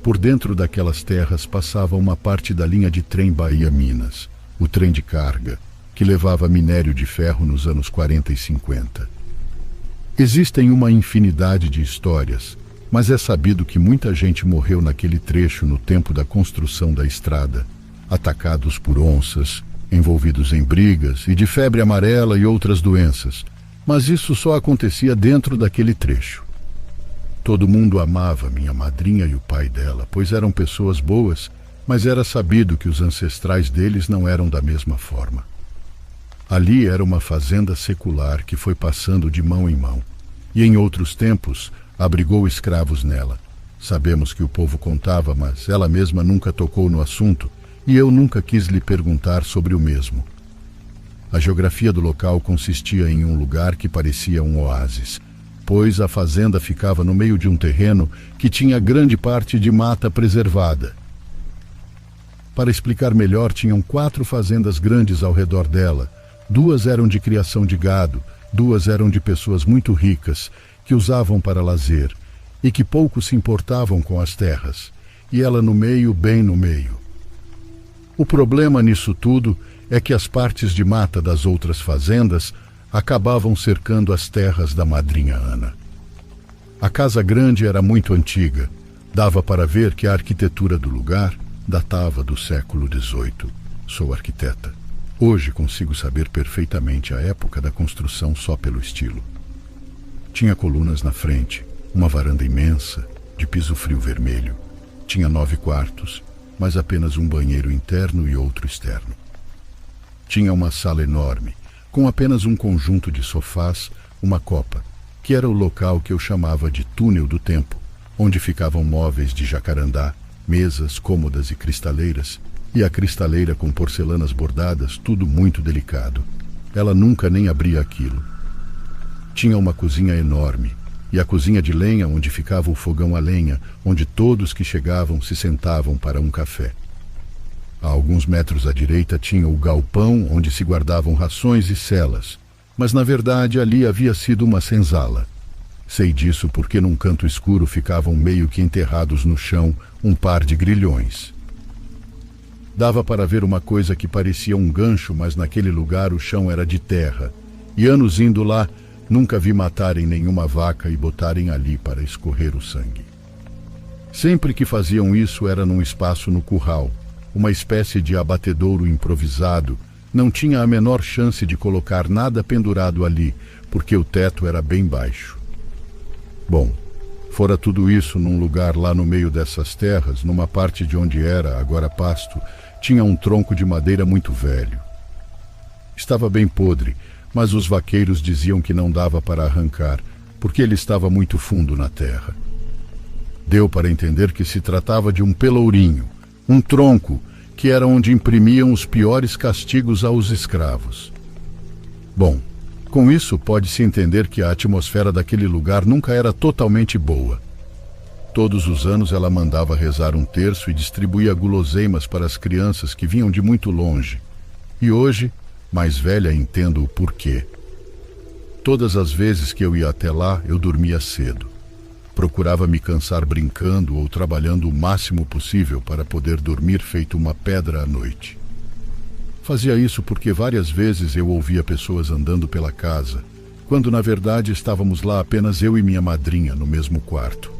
Por dentro daquelas terras passava uma parte da linha de trem Bahia-Minas, o trem de carga, que levava minério de ferro nos anos 40 e 50. Existem uma infinidade de histórias, mas é sabido que muita gente morreu naquele trecho no tempo da construção da estrada, atacados por onças, envolvidos em brigas e de febre amarela e outras doenças, mas isso só acontecia dentro daquele trecho. Todo mundo amava minha madrinha e o pai dela, pois eram pessoas boas, mas era sabido que os ancestrais deles não eram da mesma forma. Ali era uma fazenda secular que foi passando de mão em mão, e em outros tempos abrigou escravos nela. Sabemos que o povo contava, mas ela mesma nunca tocou no assunto, e eu nunca quis lhe perguntar sobre o mesmo. A geografia do local consistia em um lugar que parecia um oásis, pois a fazenda ficava no meio de um terreno que tinha grande parte de mata preservada. Para explicar melhor, tinham 4 fazendas grandes ao redor dela. 2 eram de criação de gado, 2 eram de pessoas muito ricas, que usavam para lazer, e que pouco se importavam com as terras, e ela no meio, bem no meio. O problema nisso tudo é que as partes de mata das outras fazendas acabavam cercando as terras da madrinha Ana. A casa grande era muito antiga, dava para ver que a arquitetura do lugar datava do século XVIII. Sou arquiteta. Hoje consigo saber perfeitamente a época da construção só pelo estilo. Tinha colunas na frente, uma varanda imensa, de piso frio vermelho. Tinha 9 quartos, mas apenas um banheiro interno e outro externo. Tinha uma sala enorme, com apenas um conjunto de sofás, uma copa, que era o local que eu chamava de túnel do tempo, onde ficavam móveis de jacarandá, mesas, cômodas e cristaleiras, e a cristaleira com porcelanas bordadas, tudo muito delicado. Ela nunca nem abria aquilo. Tinha uma cozinha enorme, e a cozinha de lenha onde ficava o fogão a lenha, onde todos que chegavam se sentavam para um café. A alguns metros à direita tinha o galpão onde se guardavam rações e celas, mas na verdade ali havia sido uma senzala. Sei disso porque num canto escuro ficavam meio que enterrados no chão um par de grilhões. Dava para ver uma coisa que parecia um gancho, mas naquele lugar o chão era de terra, e anos indo lá, nunca vi matarem nenhuma vaca e botarem ali para escorrer o sangue. Sempre que faziam isso era num espaço no curral, uma espécie de abatedouro improvisado. Não tinha a menor chance de colocar nada pendurado ali, porque o teto era bem baixo. Bom, fora tudo isso num lugar lá no meio dessas terras, numa parte de onde era agora pasto, tinha um tronco de madeira muito velho. Estava bem podre, mas os vaqueiros diziam que não dava para arrancar, porque ele estava muito fundo na terra. Deu para entender que se tratava de um pelourinho, um tronco, que era onde imprimiam os piores castigos aos escravos. Bom, com isso pode-se entender que a atmosfera daquele lugar nunca era totalmente boa. Todos os anos ela mandava rezar um terço e distribuía guloseimas para as crianças que vinham de muito longe. E hoje, mais velha, entendo o porquê. Todas as vezes que eu ia até lá, eu dormia cedo. Procurava me cansar brincando ou trabalhando o máximo possível para poder dormir feito uma pedra à noite. Fazia isso porque várias vezes eu ouvia pessoas andando pela casa, quando na verdade estávamos lá apenas eu e minha madrinha no mesmo quarto.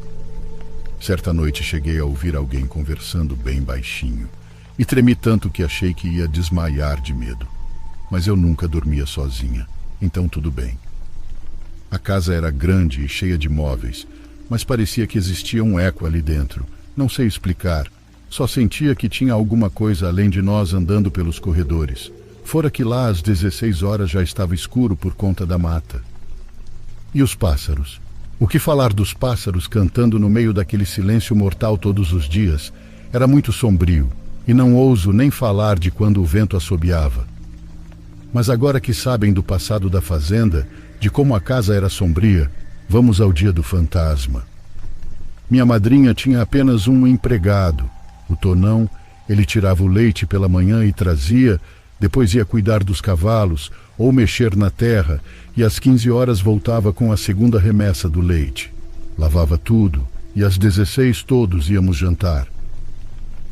Certa noite cheguei a ouvir alguém conversando bem baixinho e tremi tanto que achei que ia desmaiar de medo. Mas eu nunca dormia sozinha, então tudo bem. A casa era grande e cheia de móveis, mas parecia que existia um eco ali dentro. Não sei explicar, só sentia que tinha alguma coisa além de nós andando pelos corredores. Fora que lá às 16 horas já estava escuro por conta da mata. E os pássaros? O que falar dos pássaros cantando no meio daquele silêncio mortal todos os dias? Era muito sombrio, e não ouso nem falar de quando o vento assobiava. Mas agora que sabem do passado da fazenda, de como a casa era sombria, vamos ao dia do fantasma. Minha madrinha tinha apenas um empregado, o Tonão. Ele tirava o leite pela manhã e trazia, depois ia cuidar dos cavalos ou mexer na terra, e às 15 horas voltava com a segunda remessa do leite. Lavava tudo, e às 16 todos íamos jantar.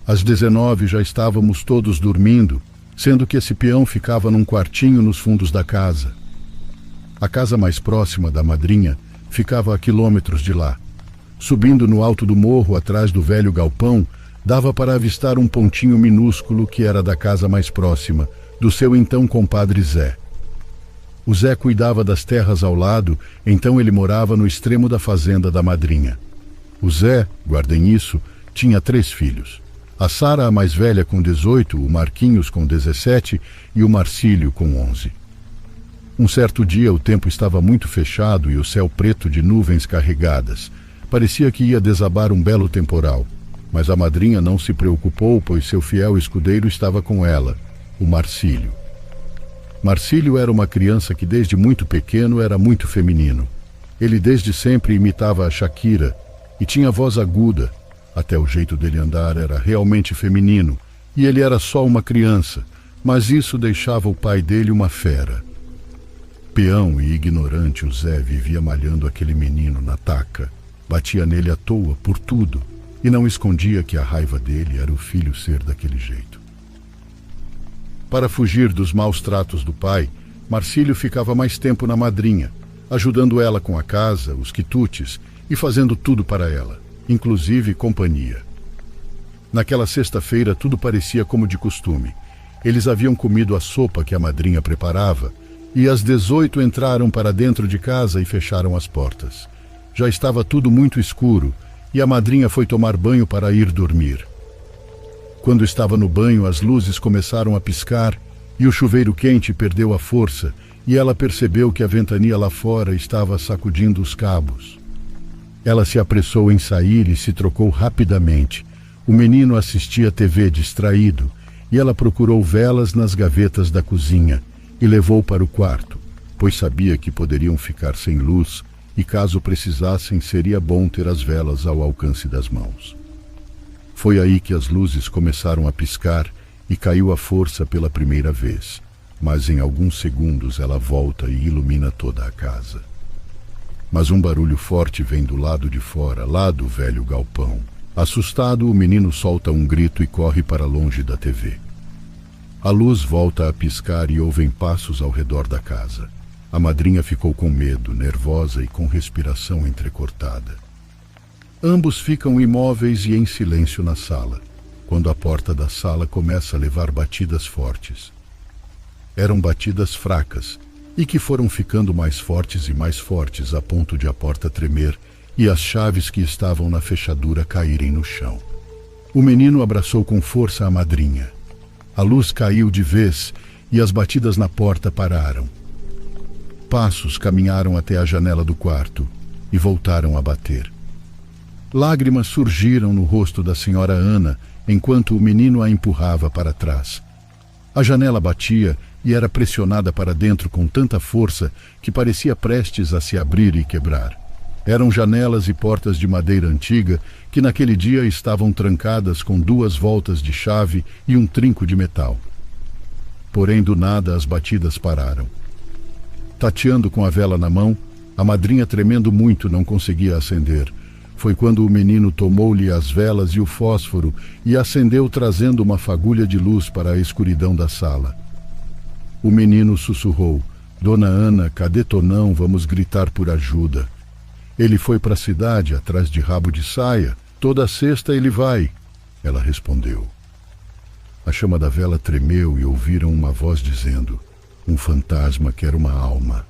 Às 19 já estávamos todos dormindo, sendo que esse peão ficava num quartinho nos fundos da casa. A casa mais próxima da madrinha ficava a quilômetros de lá. Subindo no alto do morro, atrás do velho galpão, dava para avistar um pontinho minúsculo que era da casa mais próxima, do seu então compadre Zé. O Zé cuidava das terras ao lado, então ele morava no extremo da fazenda da madrinha. O Zé, guardem isso, tinha 3 filhos. A Sara, a mais velha, com 18, o Marquinhos com 17 e o Marcílio com 11. Um certo dia o tempo estava muito fechado e o céu preto de nuvens carregadas. Parecia que ia desabar um belo temporal, mas a madrinha não se preocupou, pois seu fiel escudeiro estava com ela, o Marcílio. Marcílio era uma criança que desde muito pequeno era muito feminino. Ele desde sempre imitava a Shakira e tinha voz aguda. Até o jeito dele andar era realmente feminino, e ele era só uma criança, mas isso deixava o pai dele uma fera. Peão e ignorante, o Zé vivia malhando aquele menino na taca, batia nele à toa por tudo, e não escondia que a raiva dele era o filho ser daquele jeito. Para fugir dos maus tratos do pai, Marcílio ficava mais tempo na madrinha, ajudando ela com a casa, os quitutes e fazendo tudo para ela, inclusive companhia. Naquela sexta-feira tudo parecia como de costume. Eles haviam comido a sopa que a madrinha preparava e às 18 entraram para dentro de casa e fecharam as portas. Já estava tudo muito escuro e a madrinha foi tomar banho para ir dormir. Quando estava no banho, as luzes começaram a piscar e o chuveiro quente perdeu a força e ela percebeu que a ventania lá fora estava sacudindo os cabos. Ela se apressou em sair e se trocou rapidamente. O menino assistia TV distraído e ela procurou velas nas gavetas da cozinha e levou para o quarto, pois sabia que poderiam ficar sem luz e caso precisassem seria bom ter as velas ao alcance das mãos. Foi aí que as luzes começaram a piscar e caiu a força pela primeira vez, mas em alguns segundos ela volta e ilumina toda a casa. Mas um barulho forte vem do lado de fora, lá do velho galpão. Assustado, o menino solta um grito e corre para longe da TV. A luz volta a piscar e ouvem passos ao redor da casa. A madrinha ficou com medo, nervosa e com respiração entrecortada. Ambos ficam imóveis e em silêncio na sala, quando a porta da sala começa a levar batidas fortes. Eram batidas fracas, e que foram ficando mais fortes e mais fortes a ponto de a porta tremer e as chaves que estavam na fechadura caírem no chão. O menino abraçou com força a madrinha. A luz caiu de vez e as batidas na porta pararam. Passos caminharam até a janela do quarto e voltaram a bater. Lágrimas surgiram no rosto da senhora Ana enquanto o menino a empurrava para trás. A janela batia e era pressionada para dentro com tanta força que parecia prestes a se abrir e quebrar. Eram janelas e portas de madeira antiga que naquele dia estavam trancadas com 2 voltas de chave e um trinco de metal. Porém, do nada, as batidas pararam. Tateando com a vela na mão, a madrinha, tremendo muito, não conseguia acender. Foi quando o menino tomou-lhe as velas e o fósforo e acendeu, trazendo uma fagulha de luz para a escuridão da sala. O menino sussurrou: "Dona Ana, cadê Tonão? Vamos gritar por ajuda." "Ele foi para a cidade, atrás de rabo de saia. Toda sexta ele vai." Ela respondeu. A chama da vela tremeu e ouviram uma voz dizendo: "Um fantasma quer uma alma."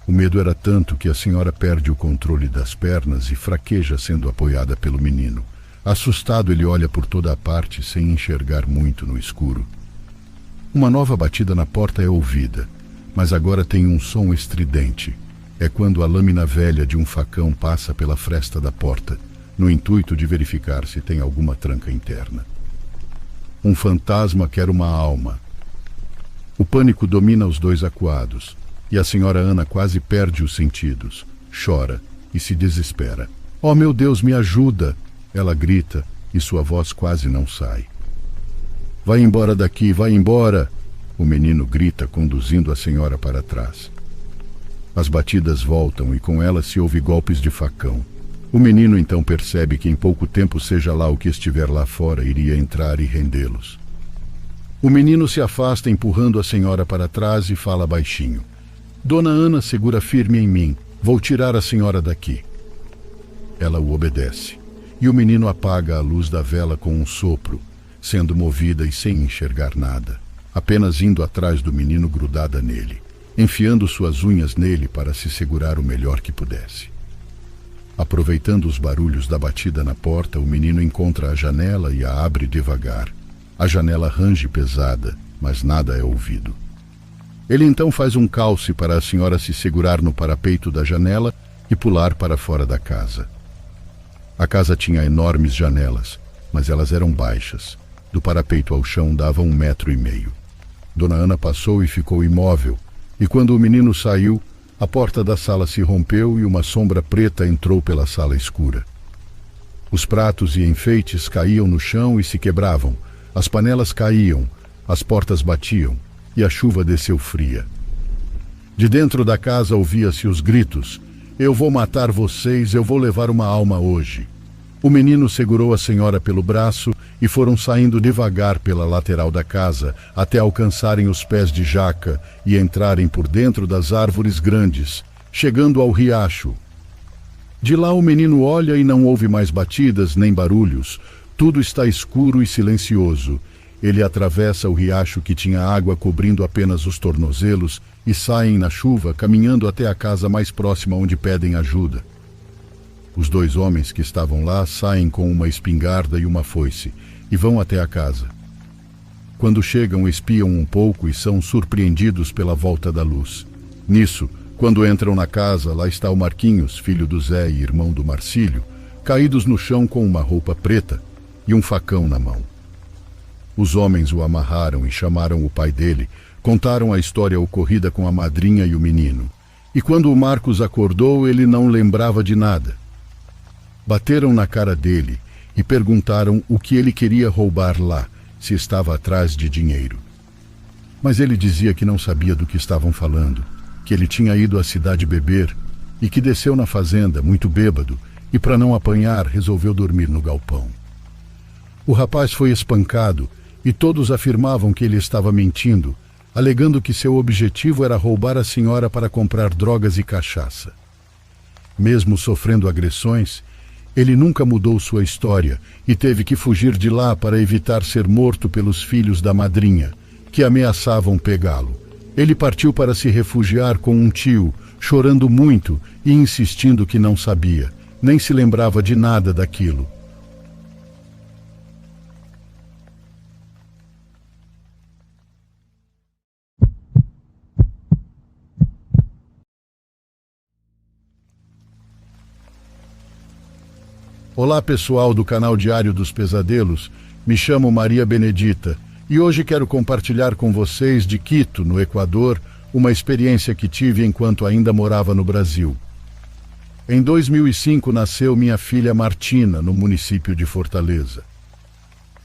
O medo era tanto que a senhora perde o controle das pernas e fraqueja sendo apoiada pelo menino. Assustado, ele olha por toda a parte sem enxergar muito no escuro. Uma nova batida na porta é ouvida, mas agora tem um som estridente. É quando a lâmina velha de um facão passa pela fresta da porta, no intuito de verificar se tem alguma tranca interna. Um fantasma quer uma alma. O pânico domina os 2 acuados, e a senhora Ana quase perde os sentidos. Chora e se desespera. "Oh, meu Deus, me ajuda!" Ela grita e sua voz quase não sai. "Vai embora daqui, vai embora!" O menino grita, conduzindo a senhora para trás. As batidas voltam e com elas se ouve golpes de facão. O menino então percebe que em pouco tempo, seja lá o que estiver lá fora, iria entrar e rendê-los. O menino se afasta, empurrando a senhora para trás, e fala baixinho: "Dona Ana, segura firme em mim. Vou tirar a senhora daqui." Ela o obedece, e o menino apaga a luz da vela com um sopro, sendo movida e sem enxergar nada, apenas indo atrás do menino grudada nele, enfiando suas unhas nele para se segurar o melhor que pudesse. Aproveitando os barulhos da batida na porta, o menino encontra a janela e a abre devagar. A janela range pesada, mas nada é ouvido. Ele então faz um calce para a senhora se segurar no parapeito da janela e pular para fora da casa. A casa tinha enormes janelas, mas elas eram baixas. Do parapeito ao chão dava 1,5 metros. Dona Ana passou e ficou imóvel, e quando o menino saiu, a porta da sala se rompeu e uma sombra preta entrou pela sala escura. Os pratos e enfeites caíam no chão e se quebravam, as panelas caíam, as portas batiam, e a chuva desceu fria. De dentro da casa ouvia-se os gritos: "Eu vou matar vocês, eu vou levar uma alma hoje." O menino segurou a senhora pelo braço e foram saindo devagar pela lateral da casa até alcançarem os pés de jaca e entrarem por dentro das árvores grandes, chegando ao riacho. De lá o menino olha e não ouve mais batidas nem barulhos. Tudo está escuro e silencioso. Ele atravessa o riacho, que tinha água cobrindo apenas os tornozelos, e saem na chuva, caminhando até a casa mais próxima, onde pedem ajuda. Os 2 homens que estavam lá saem com uma espingarda e uma foice e vão até a casa. Quando chegam, espiam um pouco e são surpreendidos pela volta da luz. Nisso, quando entram na casa, lá está o Marquinhos, filho do Zé e irmão do Marcílio, caídos no chão com uma roupa preta e um facão na mão. Os homens o amarraram e chamaram o pai dele, contaram a história ocorrida com a madrinha e o menino. E quando o Marcos acordou, ele não lembrava de nada. Bateram na cara dele e perguntaram o que ele queria roubar lá, se estava atrás de dinheiro. Mas ele dizia que não sabia do que estavam falando, que ele tinha ido à cidade beber e que desceu na fazenda, muito bêbado, e para não apanhar, resolveu dormir no galpão. O rapaz foi espancado e todos afirmavam que ele estava mentindo, alegando que seu objetivo era roubar a senhora para comprar drogas e cachaça. Mesmo sofrendo agressões, Ele nunca mudou sua história e teve que fugir de lá para evitar ser morto pelos filhos da madrinha, que ameaçavam pegá-lo. Ele partiu para se refugiar com um tio, chorando muito e insistindo que não sabia, nem se lembrava de nada daquilo. Olá pessoal do canal Diário dos Pesadelos, me chamo Maria Benedita e hoje quero compartilhar com vocês de Quito, no Equador, uma experiência que tive enquanto ainda morava no Brasil. Em 2005 nasceu minha filha Martina, no município de Fortaleza.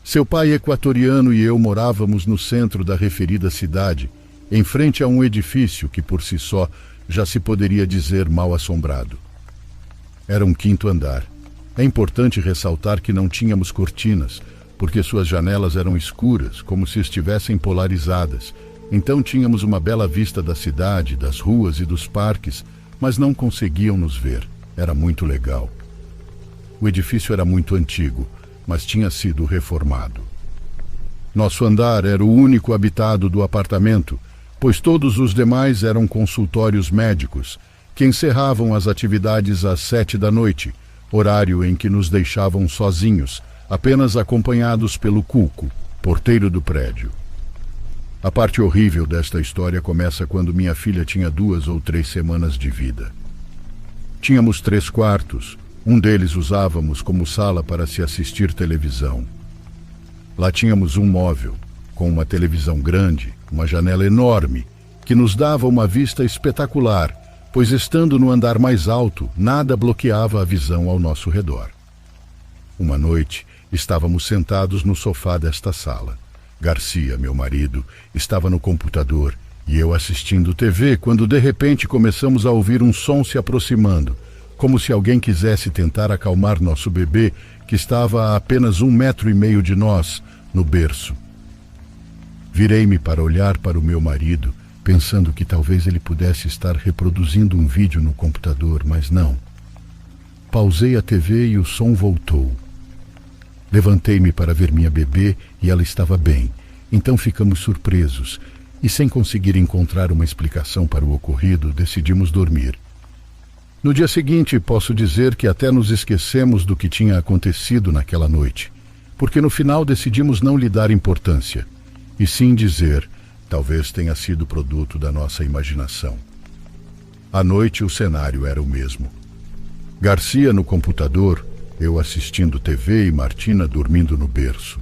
Seu pai equatoriano e eu morávamos no centro da referida cidade, em frente a um edifício que por si só já se poderia dizer mal assombrado. Era um 5º andar. É importante ressaltar que não tínhamos cortinas, porque suas janelas eram escuras, como se estivessem polarizadas. Então tínhamos uma bela vista da cidade, das ruas e dos parques, mas não conseguiam nos ver. Era muito legal. O edifício era muito antigo, mas tinha sido reformado. Nosso andar era o único habitado do apartamento, pois todos os demais eram consultórios médicos, que encerravam as atividades às 7 da noite, horário em que nos deixavam sozinhos, apenas acompanhados pelo Cuco, porteiro do prédio. A parte horrível desta história começa quando minha filha tinha 2 ou 3 semanas de vida. Tínhamos 3 quartos, um deles usávamos como sala para se assistir televisão. Lá tínhamos um móvel, com uma televisão grande, uma janela enorme, que nos dava uma vista espetacular, pois estando no andar mais alto, nada bloqueava a visão ao nosso redor. Uma noite, estávamos sentados no sofá desta sala. Garcia, meu marido, estava no computador e eu assistindo TV quando de repente começamos a ouvir um som se aproximando, como se alguém quisesse tentar acalmar nosso bebê, que estava a apenas 1,5 metro de nós, no berço. Virei-me para olhar para o meu marido, pensando que talvez ele pudesse estar reproduzindo um vídeo no computador, mas não. Pausei a TV e o som voltou. Levantei-me para ver minha bebê e ela estava bem, então ficamos surpresos e, sem conseguir encontrar uma explicação para o ocorrido, decidimos dormir. No dia seguinte, posso dizer que até nos esquecemos do que tinha acontecido naquela noite, porque no final decidimos não lhe dar importância, e sim dizer: talvez tenha sido produto da nossa imaginação. À noite o cenário era o mesmo. Garcia no computador, eu assistindo TV e Martina dormindo no berço.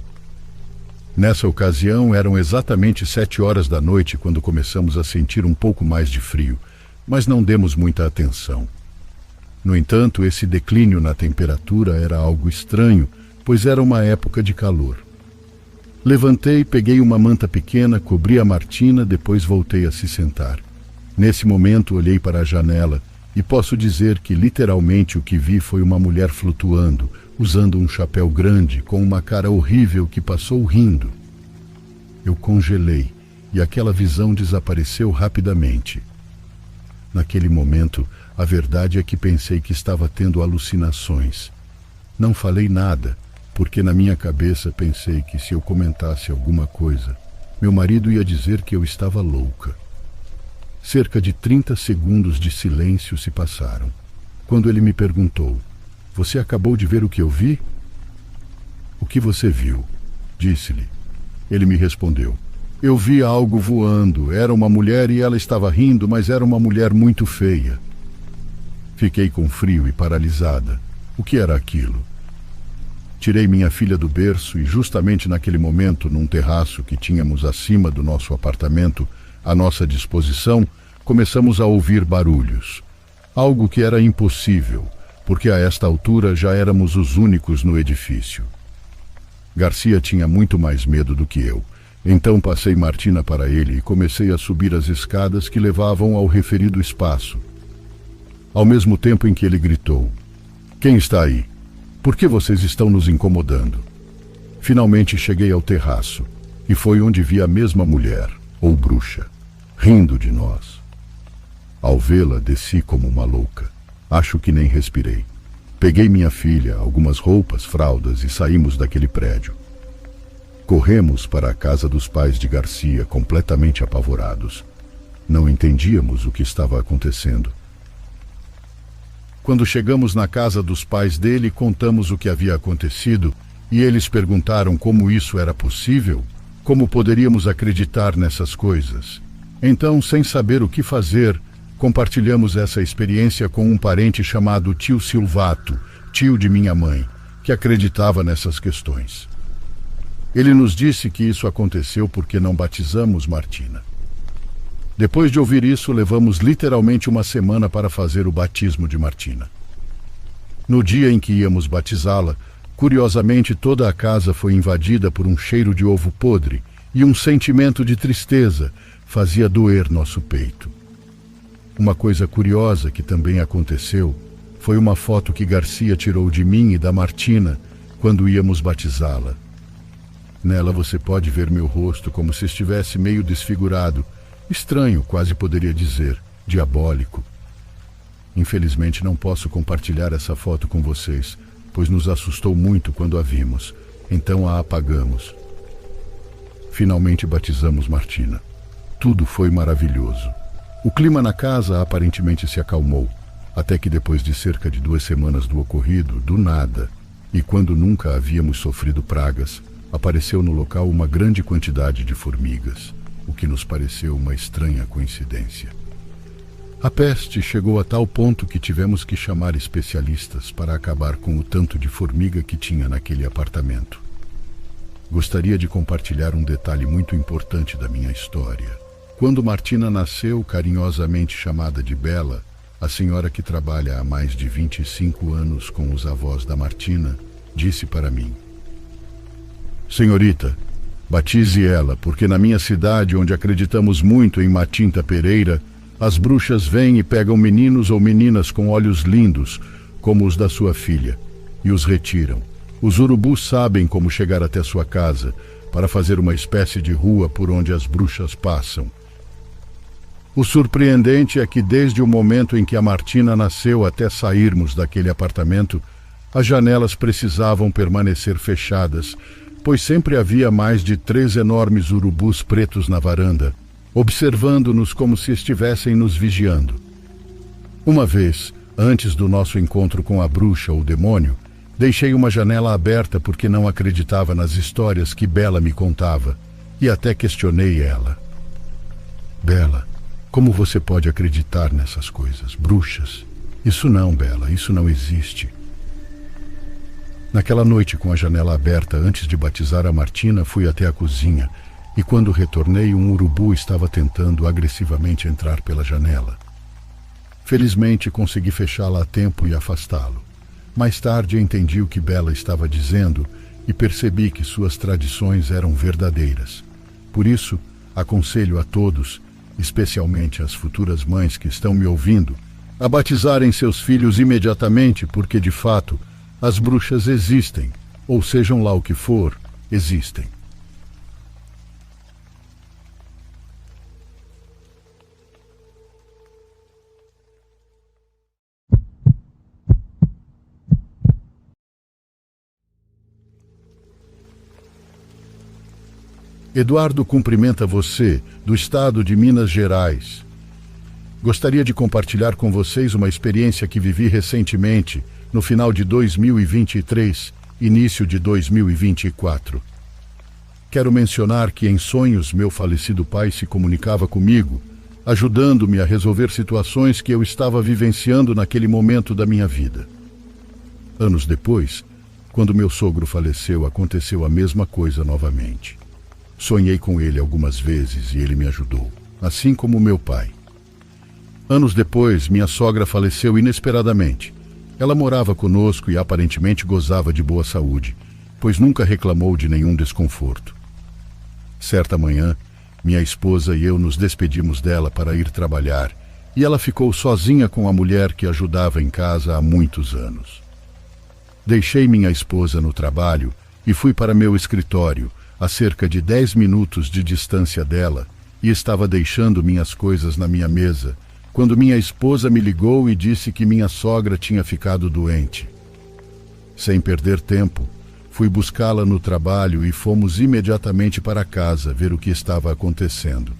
Nessa ocasião eram exatamente 7 horas da noite quando começamos a sentir um pouco mais de frio, mas não demos muita atenção. No entanto, esse declínio na temperatura era algo estranho, pois era uma época de calor. Levantei, peguei uma manta pequena, cobri a Martina, depois voltei a se sentar. Nesse momento olhei para a janela e posso dizer que literalmente o que vi foi uma mulher flutuando, usando um chapéu grande, com uma cara horrível que passou rindo. Eu congelei e aquela visão desapareceu rapidamente. Naquele momento, a verdade é que pensei que estava tendo alucinações. Não falei nada, porque na minha cabeça pensei que se eu comentasse alguma coisa, meu marido ia dizer que eu estava louca. Cerca de 30 segundos de silêncio se passaram. Quando ele me perguntou: "Você acabou de ver o que eu vi?" "O que você viu?" Disse-lhe. Ele me respondeu: "Eu vi algo voando. Era uma mulher e ela estava rindo, mas era uma mulher muito feia." Fiquei com frio e paralisada. O que era aquilo? Tirei minha filha do berço e justamente naquele momento, num terraço que tínhamos acima do nosso apartamento, à nossa disposição, começamos a ouvir barulhos. Algo que era impossível, porque a esta altura já éramos os únicos no edifício. Garcia tinha muito mais medo do que eu, então passei Martina para ele e comecei a subir as escadas que levavam ao referido espaço. Ao mesmo tempo em que ele gritou: "Quem está aí? Por que vocês estão nos incomodando?" Finalmente cheguei ao terraço, e foi onde vi a mesma mulher, ou bruxa, rindo de nós. Ao vê-la, desci como uma louca. Acho que nem respirei. Peguei minha filha, algumas roupas, fraldas e saímos daquele prédio. Corremos para a casa dos pais de Garcia, completamente apavorados. Não entendíamos o que estava acontecendo. Quando chegamos na casa dos pais dele, contamos o que havia acontecido e eles perguntaram como isso era possível, como poderíamos acreditar nessas coisas. Então, sem saber o que fazer, compartilhamos essa experiência com um parente chamado tio Silvato, tio de minha mãe, que acreditava nessas questões. Ele nos disse que isso aconteceu porque não batizamos Martina. Depois de ouvir isso, levamos literalmente uma semana para fazer o batismo de Martina. No dia em que íamos batizá-la, curiosamente toda a casa foi invadida por um cheiro de ovo podre e um sentimento de tristeza fazia doer nosso peito. Uma coisa curiosa que também aconteceu foi uma foto que Garcia tirou de mim e da Martina quando íamos batizá-la. Nela você pode ver meu rosto como se estivesse meio desfigurado, estranho, quase poderia dizer, diabólico. Infelizmente não posso compartilhar essa foto com vocês, pois nos assustou muito quando a vimos, então a apagamos. Finalmente batizamos Martina. Tudo foi maravilhoso. O clima na casa aparentemente se acalmou, até que depois de cerca de 2 semanas do ocorrido, do nada, e quando nunca havíamos sofrido pragas, apareceu no local uma grande quantidade de formigas, o que nos pareceu uma estranha coincidência. A peste chegou a tal ponto que tivemos que chamar especialistas para acabar com o tanto de formiga que tinha naquele apartamento. Gostaria de compartilhar um detalhe muito importante da minha história. Quando Martina nasceu, carinhosamente chamada de Bela, a senhora que trabalha há mais de 25 anos com os avós da Martina, disse para mim: "Senhorita, batize ela, porque na minha cidade, onde acreditamos muito em Matinta Pereira, as bruxas vêm e pegam meninos ou meninas com olhos lindos, como os da sua filha, e os retiram. Os urubus sabem como chegar até sua casa, para fazer uma espécie de rua por onde as bruxas passam. O surpreendente é que desde o momento em que a Martina nasceu até sairmos daquele apartamento, as janelas precisavam permanecer fechadas, pois sempre havia mais de 3 enormes urubus pretos na varanda, observando-nos como se estivessem nos vigiando. Uma vez, antes do nosso encontro com a bruxa ou demônio, deixei uma janela aberta porque não acreditava nas histórias que Bela me contava, e até questionei ela. Bela, como você pode acreditar nessas coisas? Bruxas? Isso não, Bela, isso não existe. Naquela noite, com a janela aberta, antes de batizar a Martina, fui até a cozinha, e quando retornei, um urubu estava tentando agressivamente entrar pela janela. Felizmente, consegui fechá-la a tempo e afastá-lo. Mais tarde, entendi o que Bela estava dizendo e percebi que suas tradições eram verdadeiras. Por isso, aconselho a todos, especialmente as futuras mães que estão me ouvindo, a batizarem seus filhos imediatamente, porque, de fato, as bruxas existem, ou sejam lá o que for, existem. Eduardo cumprimenta você, do estado de Minas Gerais. Gostaria de compartilhar com vocês uma experiência que vivi recentemente, no final de 2023, início de 2024. Quero mencionar que em sonhos meu falecido pai se comunicava comigo, ajudando-me a resolver situações que eu estava vivenciando naquele momento da minha vida. Anos depois, quando meu sogro faleceu, aconteceu a mesma coisa novamente. Sonhei com ele algumas vezes e ele me ajudou, assim como meu pai. Anos depois, minha sogra faleceu inesperadamente. Ela morava conosco e aparentemente gozava de boa saúde, pois nunca reclamou de nenhum desconforto. Certa manhã, minha esposa e eu nos despedimos dela para ir trabalhar, e ela ficou sozinha com a mulher que ajudava em casa há muitos anos. Deixei minha esposa no trabalho e fui para meu escritório, a cerca de 10 minutos de distância dela, e estava deixando minhas coisas na minha mesa, quando minha esposa me ligou e disse que minha sogra tinha ficado doente. Sem perder tempo, fui buscá-la no trabalho e fomos imediatamente para casa ver o que estava acontecendo.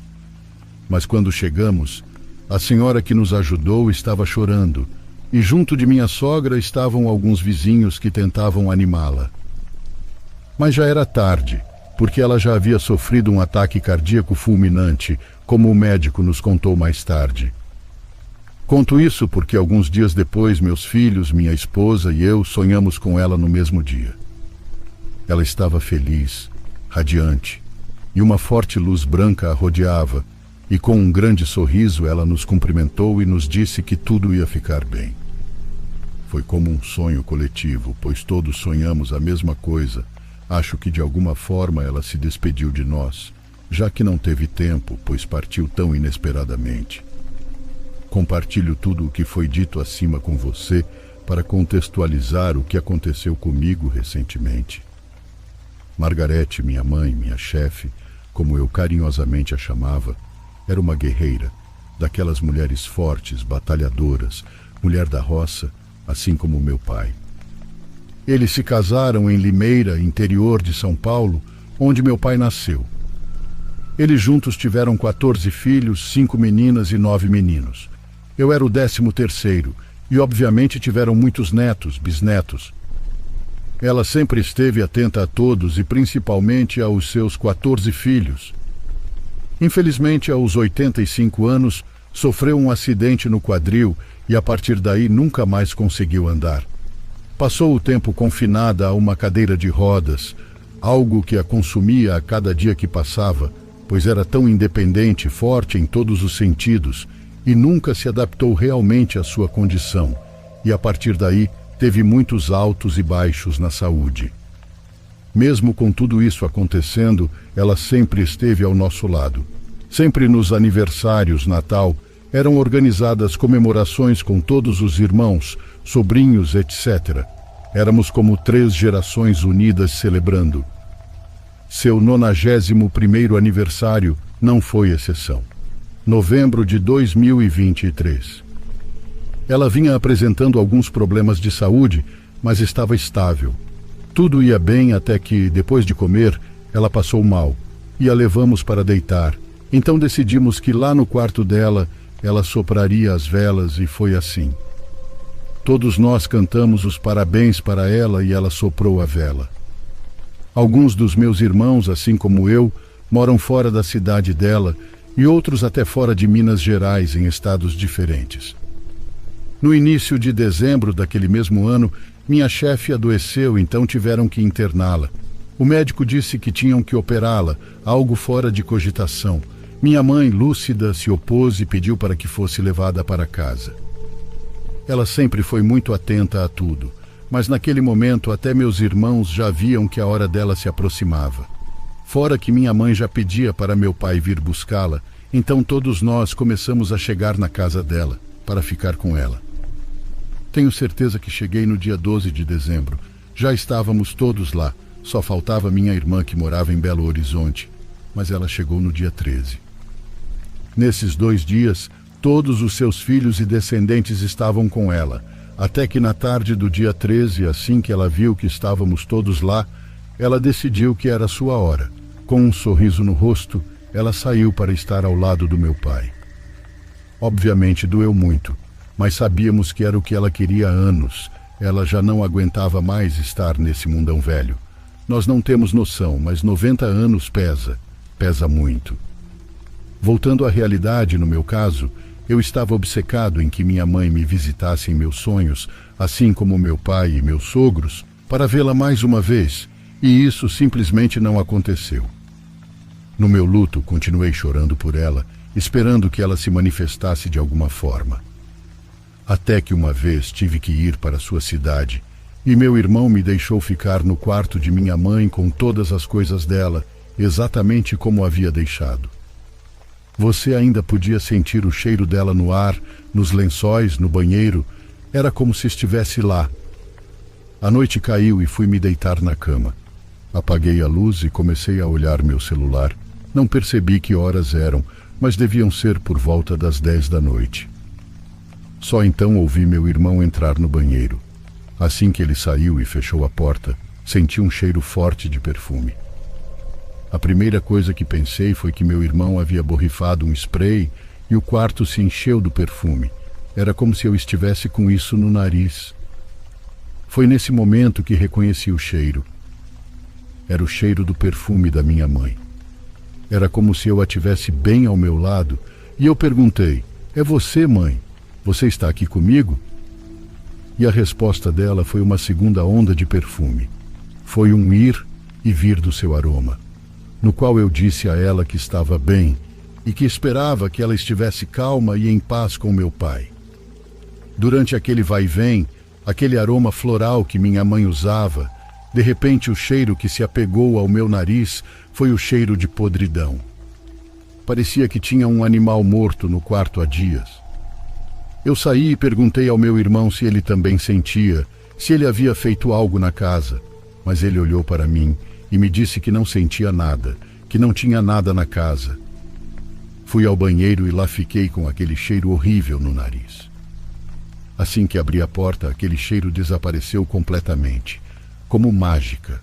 Mas quando chegamos, a senhora que nos ajudou estava chorando e junto de minha sogra estavam alguns vizinhos que tentavam animá-la. Mas já era tarde, porque ela já havia sofrido um ataque cardíaco fulminante, como o médico nos contou mais tarde. Conto isso porque alguns dias depois meus filhos, minha esposa e eu sonhamos com ela no mesmo dia. Ela estava feliz, radiante, e uma forte luz branca a rodeava, e com um grande sorriso ela nos cumprimentou e nos disse que tudo ia ficar bem. Foi como um sonho coletivo, pois todos sonhamos a mesma coisa. Acho que de alguma forma ela se despediu de nós, já que não teve tempo, pois partiu tão inesperadamente. Compartilho tudo o que foi dito acima com você para contextualizar o que aconteceu comigo recentemente. Margarete, minha mãe, minha chefe, como eu carinhosamente a chamava, era uma guerreira, daquelas mulheres fortes, batalhadoras, mulher da roça, assim como meu pai. Eles se casaram em Limeira, interior de São Paulo, onde meu pai nasceu. Eles juntos tiveram 14 filhos, 5 meninas e 9 meninos. Eu era o 13º e obviamente tiveram muitos netos, bisnetos. Ela sempre esteve atenta a todos e principalmente aos seus 14 filhos. Infelizmente, aos 85 anos, sofreu um acidente no quadril e a partir daí nunca mais conseguiu andar. Passou o tempo confinada a uma cadeira de rodas, algo que a consumia a cada dia que passava, pois era tão independente, forte em todos os sentidos, e nunca se adaptou realmente à sua condição, e a partir daí teve muitos altos e baixos na saúde. Mesmo com tudo isso acontecendo, ela sempre esteve ao nosso lado. Sempre nos aniversários, Natal, eram organizadas comemorações com todos os irmãos, sobrinhos, etc. Éramos como 3 gerações unidas celebrando. Seu 91º aniversário não foi exceção. Novembro de 2023. Ela vinha apresentando alguns problemas de saúde, mas estava estável. Tudo ia bem até que, depois de comer, ela passou mal e a levamos para deitar. Então decidimos que lá no quarto dela, ela sopraria as velas e foi assim. Todos nós cantamos os parabéns para ela e ela soprou a vela. Alguns dos meus irmãos, assim como eu, moram fora da cidade dela e outros até fora de Minas Gerais, em estados diferentes. No início de dezembro daquele mesmo ano, minha chefe adoeceu, então tiveram que interná-la. O médico disse que tinham que operá-la, algo fora de cogitação. Minha mãe, lúcida, se opôs e pediu para que fosse levada para casa. Ela sempre foi muito atenta a tudo, mas naquele momento até meus irmãos já viam que a hora dela se aproximava. Fora que minha mãe já pedia para meu pai vir buscá-la, então todos nós começamos a chegar na casa dela, para ficar com ela. Tenho certeza que cheguei no dia 12 de dezembro. Já estávamos todos lá, só faltava minha irmã que morava em Belo Horizonte, mas ela chegou no dia 13. Nesses 2 dias, todos os seus filhos e descendentes estavam com ela, até que na tarde do dia 13, assim que ela viu que estávamos todos lá, ela decidiu que era sua hora. Com um sorriso no rosto, ela saiu para estar ao lado do meu pai. Obviamente doeu muito, mas sabíamos que era o que ela queria há anos. Ela já não aguentava mais estar nesse mundão velho. Nós não temos noção, mas 90 anos pesa muito. Voltando à realidade, no meu caso, eu estava obcecado em que minha mãe me visitasse em meus sonhos, assim como meu pai e meus sogros, para vê-la mais uma vez, e isso simplesmente não aconteceu. No meu luto, continuei chorando por ela, esperando que ela se manifestasse de alguma forma. Até que uma vez tive que ir para sua cidade, e meu irmão me deixou ficar no quarto de minha mãe com todas as coisas dela, exatamente como havia deixado. Você ainda podia sentir o cheiro dela no ar, nos lençóis, no banheiro. Era como se estivesse lá. A noite caiu e fui me deitar na cama. Apaguei a luz e comecei a olhar meu celular. Não percebi que horas eram, mas deviam ser por volta das 10 da noite. Só então ouvi meu irmão entrar no banheiro. Assim que ele saiu e fechou a porta, senti um cheiro forte de perfume. A primeira coisa que pensei foi que meu irmão havia borrifado um spray e o quarto se encheu do perfume. Era como se eu estivesse com isso no nariz. Foi nesse momento que reconheci o cheiro. Era o cheiro do perfume da minha mãe. Era como se eu a tivesse bem ao meu lado e eu perguntei: "É você, mãe? Você está aqui comigo?" E a resposta dela foi uma segunda onda de perfume. Foi um ir e vir do seu aroma, no qual eu disse a ela que estava bem e que esperava que ela estivesse calma e em paz com meu pai. Durante aquele vai e vem, aquele aroma floral que minha mãe usava, de repente o cheiro que se apegou ao meu nariz foi o cheiro de podridão. Parecia que tinha um animal morto no quarto há dias. Eu saí e perguntei ao meu irmão se ele também sentia, se ele havia feito algo na casa, mas ele olhou para mim e me disse que não sentia nada, que não tinha nada na casa. Fui ao banheiro e lá fiquei com aquele cheiro horrível no nariz. Assim que abri a porta, aquele cheiro desapareceu completamente, como mágica.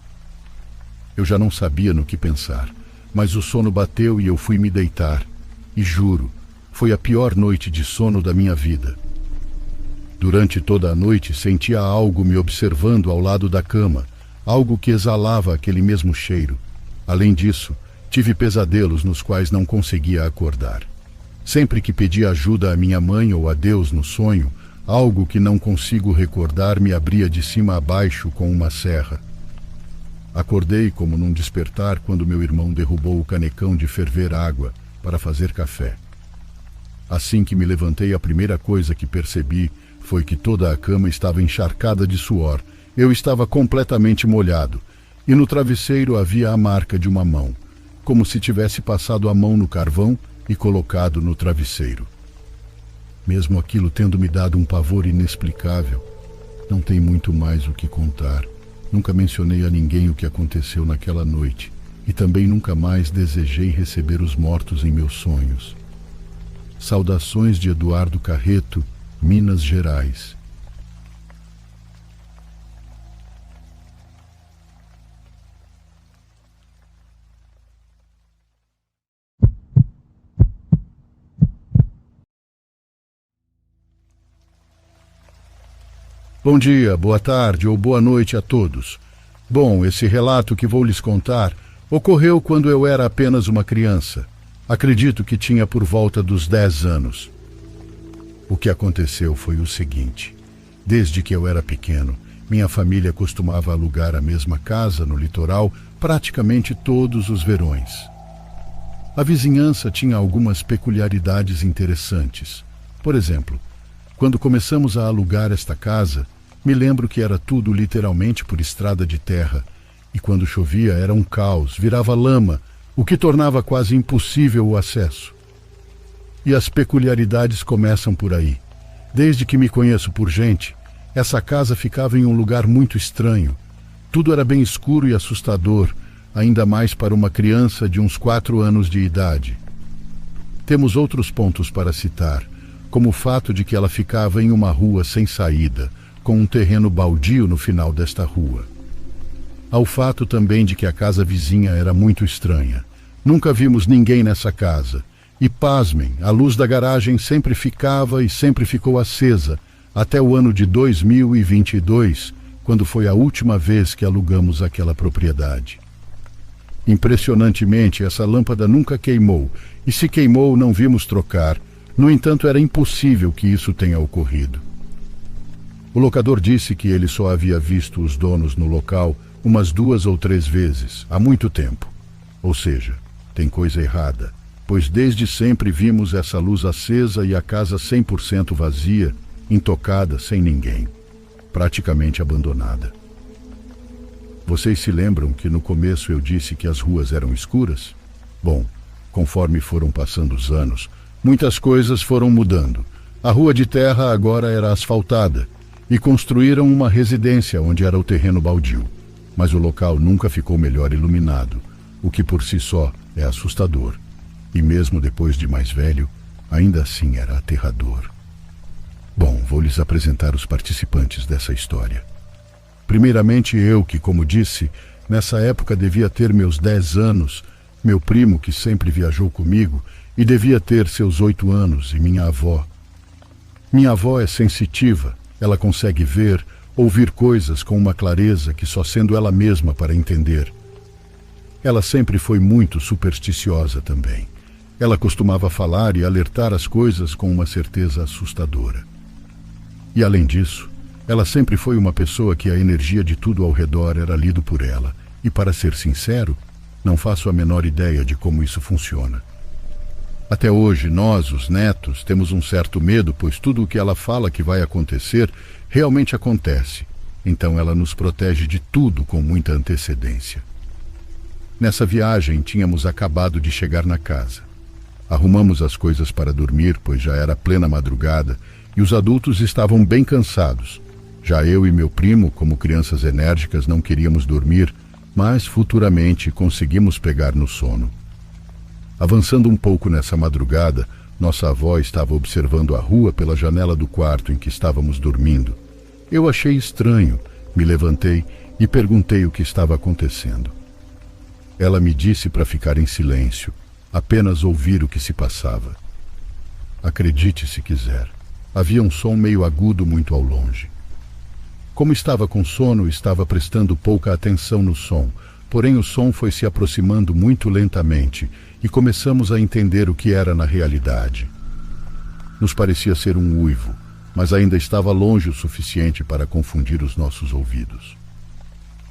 Eu já não sabia no que pensar, mas o sono bateu e eu fui me deitar. E juro, foi a pior noite de sono da minha vida. Durante toda a noite sentia algo me observando ao lado da cama, algo que exalava aquele mesmo cheiro. Além disso, tive pesadelos nos quais não conseguia acordar. Sempre que pedia ajuda à minha mãe ou a Deus no sonho, algo que não consigo recordar me abria de cima a baixo com uma serra. Acordei como num despertar quando meu irmão derrubou o canecão de ferver água para fazer café. Assim que me levantei, a primeira coisa que percebi foi que toda a cama estava encharcada de suor. Eu estava completamente molhado e no travesseiro havia a marca de uma mão, como se tivesse passado a mão no carvão e colocado no travesseiro. Mesmo aquilo tendo me dado um pavor inexplicável, não tem muito mais o que contar. Nunca mencionei a ninguém o que aconteceu naquela noite e também nunca mais desejei receber os mortos em meus sonhos. Saudações de Eduardo Carreto, Minas Gerais. Bom dia, boa tarde ou boa noite a todos. Bom, esse relato que vou lhes contar ocorreu quando eu era apenas uma criança. Acredito que tinha por volta dos 10 anos. O que aconteceu foi o seguinte: desde que eu era pequeno, minha família costumava alugar a mesma casa no litoral praticamente todos os verões. A vizinhança tinha algumas peculiaridades interessantes. Por exemplo, quando começamos a alugar esta casa, me lembro que era tudo literalmente por estrada de terra, e quando chovia era um caos, virava lama, o que tornava quase impossível o acesso. E as peculiaridades começam por aí. Desde que me conheço por gente, essa casa ficava em um lugar muito estranho. Tudo era bem escuro e assustador, ainda mais para uma criança de uns 4 anos de idade. Temos outros pontos para citar, como o fato de que ela ficava em uma rua sem saída, com um terreno baldio no final desta rua. Ao fato também de que a casa vizinha era muito estranha. Nunca vimos ninguém nessa casa. E pasmem, a luz da garagem sempre ficava e sempre ficou acesa, até o ano de 2022, quando foi a última vez que alugamos aquela propriedade. Impressionantemente, essa lâmpada nunca queimou, e se queimou, não vimos trocar. No entanto, era impossível que isso tenha ocorrido. O locador disse que ele só havia visto os donos no local umas 2 ou 3 vezes, há muito tempo. Ou seja, tem coisa errada, pois desde sempre vimos essa luz acesa e a casa 100% vazia, intocada, sem ninguém, praticamente abandonada. Vocês se lembram que no começo eu disse que as ruas eram escuras? Bom, conforme foram passando os anos, muitas coisas foram mudando. A rua de terra agora era asfaltada e construíram uma residência onde era o terreno baldio. Mas o local nunca ficou melhor iluminado, o que por si só é assustador. E mesmo depois de mais velho, ainda assim era aterrador. Bom, vou lhes apresentar os participantes dessa história. Primeiramente eu, que, como disse, nessa época devia ter meus 10 anos, meu primo, que sempre viajou comigo, e devia ter seus 8 anos, e minha avó. Minha avó é sensitiva, ela consegue ver, ouvir coisas com uma clareza que só sendo ela mesma para entender. Ela sempre foi muito supersticiosa também. Ela costumava falar e alertar as coisas com uma certeza assustadora. E além disso, ela sempre foi uma pessoa que a energia de tudo ao redor era lido por ela. E para ser sincero, não faço a menor ideia de como isso funciona. Até hoje, nós, os netos, temos um certo medo, pois tudo o que ela fala que vai acontecer, realmente acontece. Então ela nos protege de tudo com muita antecedência. Nessa viagem, tínhamos acabado de chegar na casa. Arrumamos as coisas para dormir, pois já era plena madrugada, e os adultos estavam bem cansados. Já eu e meu primo, como crianças enérgicas, não queríamos dormir, mas futuramente conseguimos pegar no sono. Avançando um pouco nessa madrugada, nossa avó estava observando a rua pela janela do quarto em que estávamos dormindo. Eu achei estranho, me levantei e perguntei o que estava acontecendo. Ela me disse para ficar em silêncio, apenas ouvir o que se passava. Acredite se quiser, havia um som meio agudo muito ao longe. Como estava com sono, estava prestando pouca atenção no som, porém o som foi se aproximando muito lentamente e começamos a entender o que era na realidade. Nos parecia ser um uivo, mas ainda estava longe o suficiente para confundir os nossos ouvidos.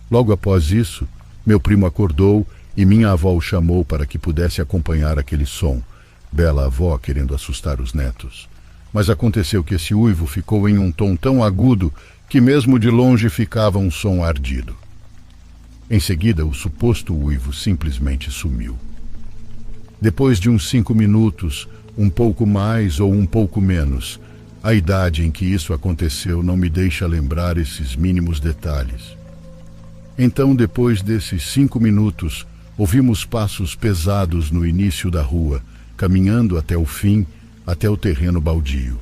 Logo após isso, meu primo acordou e minha avó o chamou para que pudesse acompanhar aquele som, bela avó querendo assustar os netos. Mas aconteceu que esse uivo ficou em um tom tão agudo que mesmo de longe ficava um som ardido. Em seguida, o suposto uivo simplesmente sumiu. Depois de uns 5 minutos, um pouco mais ou um pouco menos, a idade em que isso aconteceu não me deixa lembrar esses mínimos detalhes. Então, depois desses 5 minutos, ouvimos passos pesados no início da rua, caminhando até o fim, até o terreno baldio.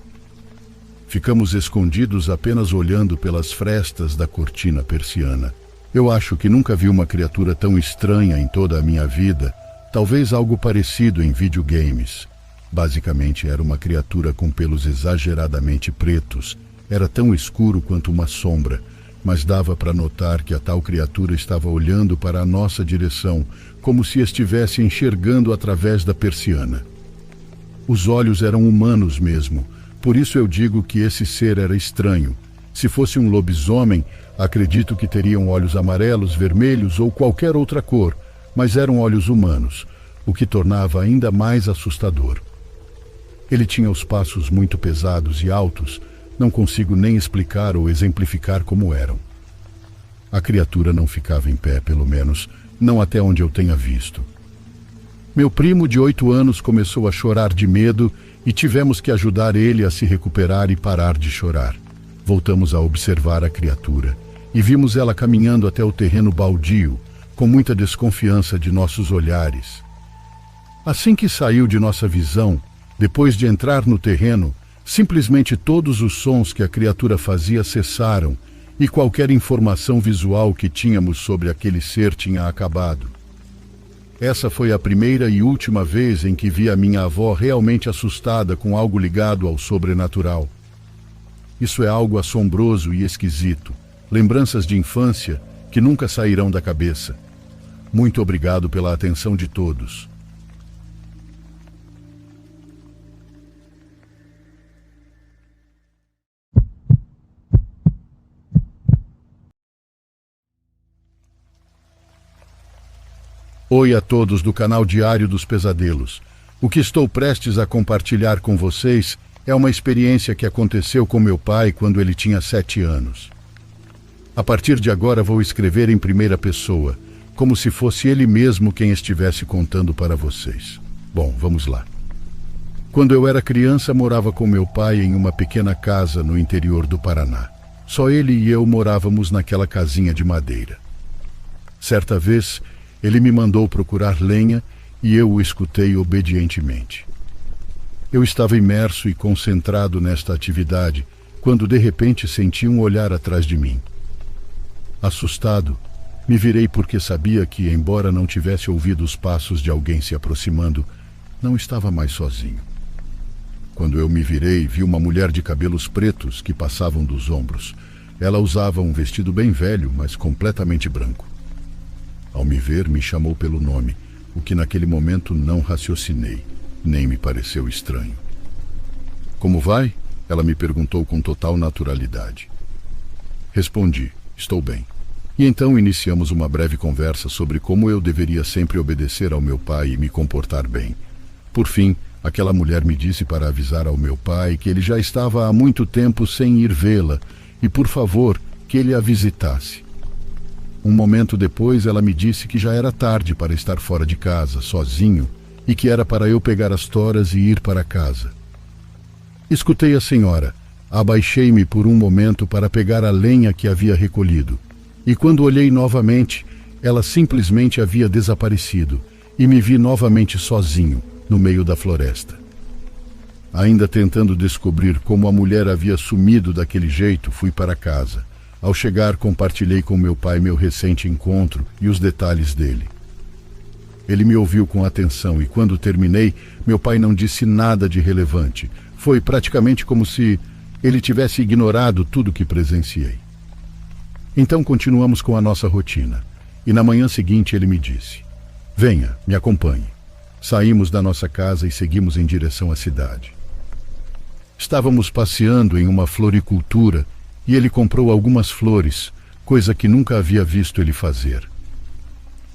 Ficamos escondidos apenas olhando pelas frestas da cortina persiana. Eu acho que nunca vi uma criatura tão estranha em toda a minha vida, talvez algo parecido em videogames. Basicamente era uma criatura com pelos exageradamente pretos, era tão escuro quanto uma sombra, mas dava para notar que a tal criatura estava olhando para a nossa direção, como se estivesse enxergando através da persiana. Os olhos eram humanos mesmo, por isso eu digo que esse ser era estranho. Se fosse um lobisomem, acredito que teriam olhos amarelos, vermelhos ou qualquer outra cor, mas eram olhos humanos, o que tornava ainda mais assustador. Ele tinha os passos muito pesados e altos, não consigo nem explicar ou exemplificar como eram. A criatura não ficava em pé, pelo menos, não até onde eu tenha visto. Meu primo, de 8 anos, começou a chorar de medo e tivemos que ajudar ele a se recuperar e parar de chorar. Voltamos a observar a criatura e vimos ela caminhando até o terreno baldio, com muita desconfiança de nossos olhares. Assim que saiu de nossa visão, depois de entrar no terreno, simplesmente todos os sons que a criatura fazia cessaram e qualquer informação visual que tínhamos sobre aquele ser tinha acabado. Essa foi a primeira e última vez em que vi a minha avó realmente assustada com algo ligado ao sobrenatural. Isso é algo assombroso e esquisito, lembranças de infância que nunca sairão da cabeça. Muito obrigado pela atenção de todos. Oi a todos do canal Diário dos Pesadelos. O que estou prestes a compartilhar com vocês é uma experiência que aconteceu com meu pai quando ele tinha 7 anos. A partir de agora vou escrever em primeira pessoa, como se fosse ele mesmo quem estivesse contando para vocês. Bom, vamos lá. Quando eu era criança, morava com meu pai em uma pequena casa no interior do Paraná. Só ele e eu morávamos naquela casinha de madeira. Certa vez, ele me mandou procurar lenha e eu o escutei obedientemente. Eu estava imerso e concentrado nesta atividade, quando de repente senti um olhar atrás de mim. Assustado, me virei porque sabia que, embora não tivesse ouvido os passos de alguém se aproximando, não estava mais sozinho. Quando eu me virei, vi uma mulher de cabelos pretos que passavam dos ombros. Ela usava um vestido bem velho, mas completamente branco. Ao me ver, me chamou pelo nome, o que naquele momento não raciocinei, nem me pareceu estranho. Como vai? Ela me perguntou com total naturalidade. Respondi, estou bem. E então iniciamos uma breve conversa sobre como eu deveria sempre obedecer ao meu pai e me comportar bem. Por fim, aquela mulher me disse para avisar ao meu pai que ele já estava há muito tempo sem ir vê-la e, por favor, que ele a visitasse. Um momento depois, ela me disse que já era tarde para estar fora de casa, sozinho, e que era para eu pegar as toras e ir para casa. Escutei a senhora. Abaixei-me por um momento para pegar a lenha que havia recolhido. E quando olhei novamente, ela simplesmente havia desaparecido e me vi novamente sozinho, no meio da floresta. Ainda tentando descobrir como a mulher havia sumido daquele jeito, fui para casa. Ao chegar, compartilhei com meu pai meu recente encontro e os detalhes dele. Ele me ouviu com atenção e, quando terminei, meu pai não disse nada de relevante. Foi praticamente como se ele tivesse ignorado tudo que presenciei. Então continuamos com a nossa rotina. E na manhã seguinte ele me disse: venha, me acompanhe. Saímos da nossa casa e seguimos em direção à cidade. Estávamos passeando em uma floricultura e ele comprou algumas flores, coisa que nunca havia visto ele fazer.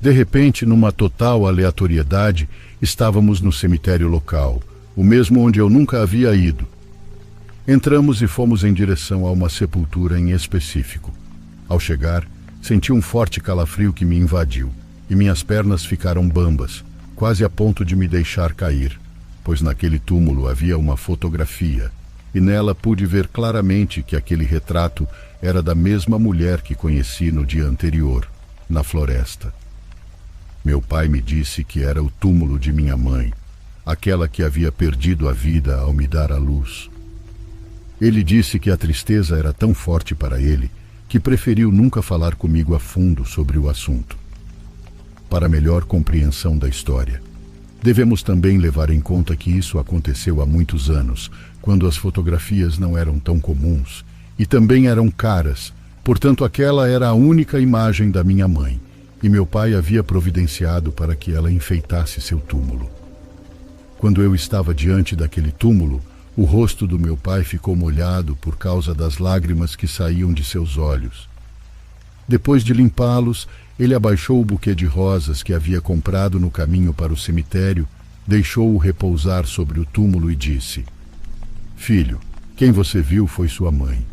De repente, numa total aleatoriedade, estávamos no cemitério local, o mesmo onde eu nunca havia ido. Entramos e fomos em direção a uma sepultura em específico. Ao chegar, senti um forte calafrio que me invadiu, e minhas pernas ficaram bambas, quase a ponto de me deixar cair, pois naquele túmulo havia uma fotografia, e nela pude ver claramente que aquele retrato era da mesma mulher que conheci no dia anterior, na floresta. Meu pai me disse que era o túmulo de minha mãe, aquela que havia perdido a vida ao me dar à luz. Ele disse que a tristeza era tão forte para ele que preferiu nunca falar comigo a fundo sobre o assunto. Para melhor compreensão da história, devemos também levar em conta que isso aconteceu há muitos anos, quando as fotografias não eram tão comuns e também eram caras, portanto aquela era a única imagem da minha mãe, e meu pai havia providenciado para que ela enfeitasse seu túmulo. Quando eu estava diante daquele túmulo, o rosto do meu pai ficou molhado por causa das lágrimas que saíam de seus olhos. Depois de limpá-los, ele abaixou o buquê de rosas que havia comprado no caminho para o cemitério, deixou-o repousar sobre o túmulo e disse: filho, quem você viu foi sua mãe.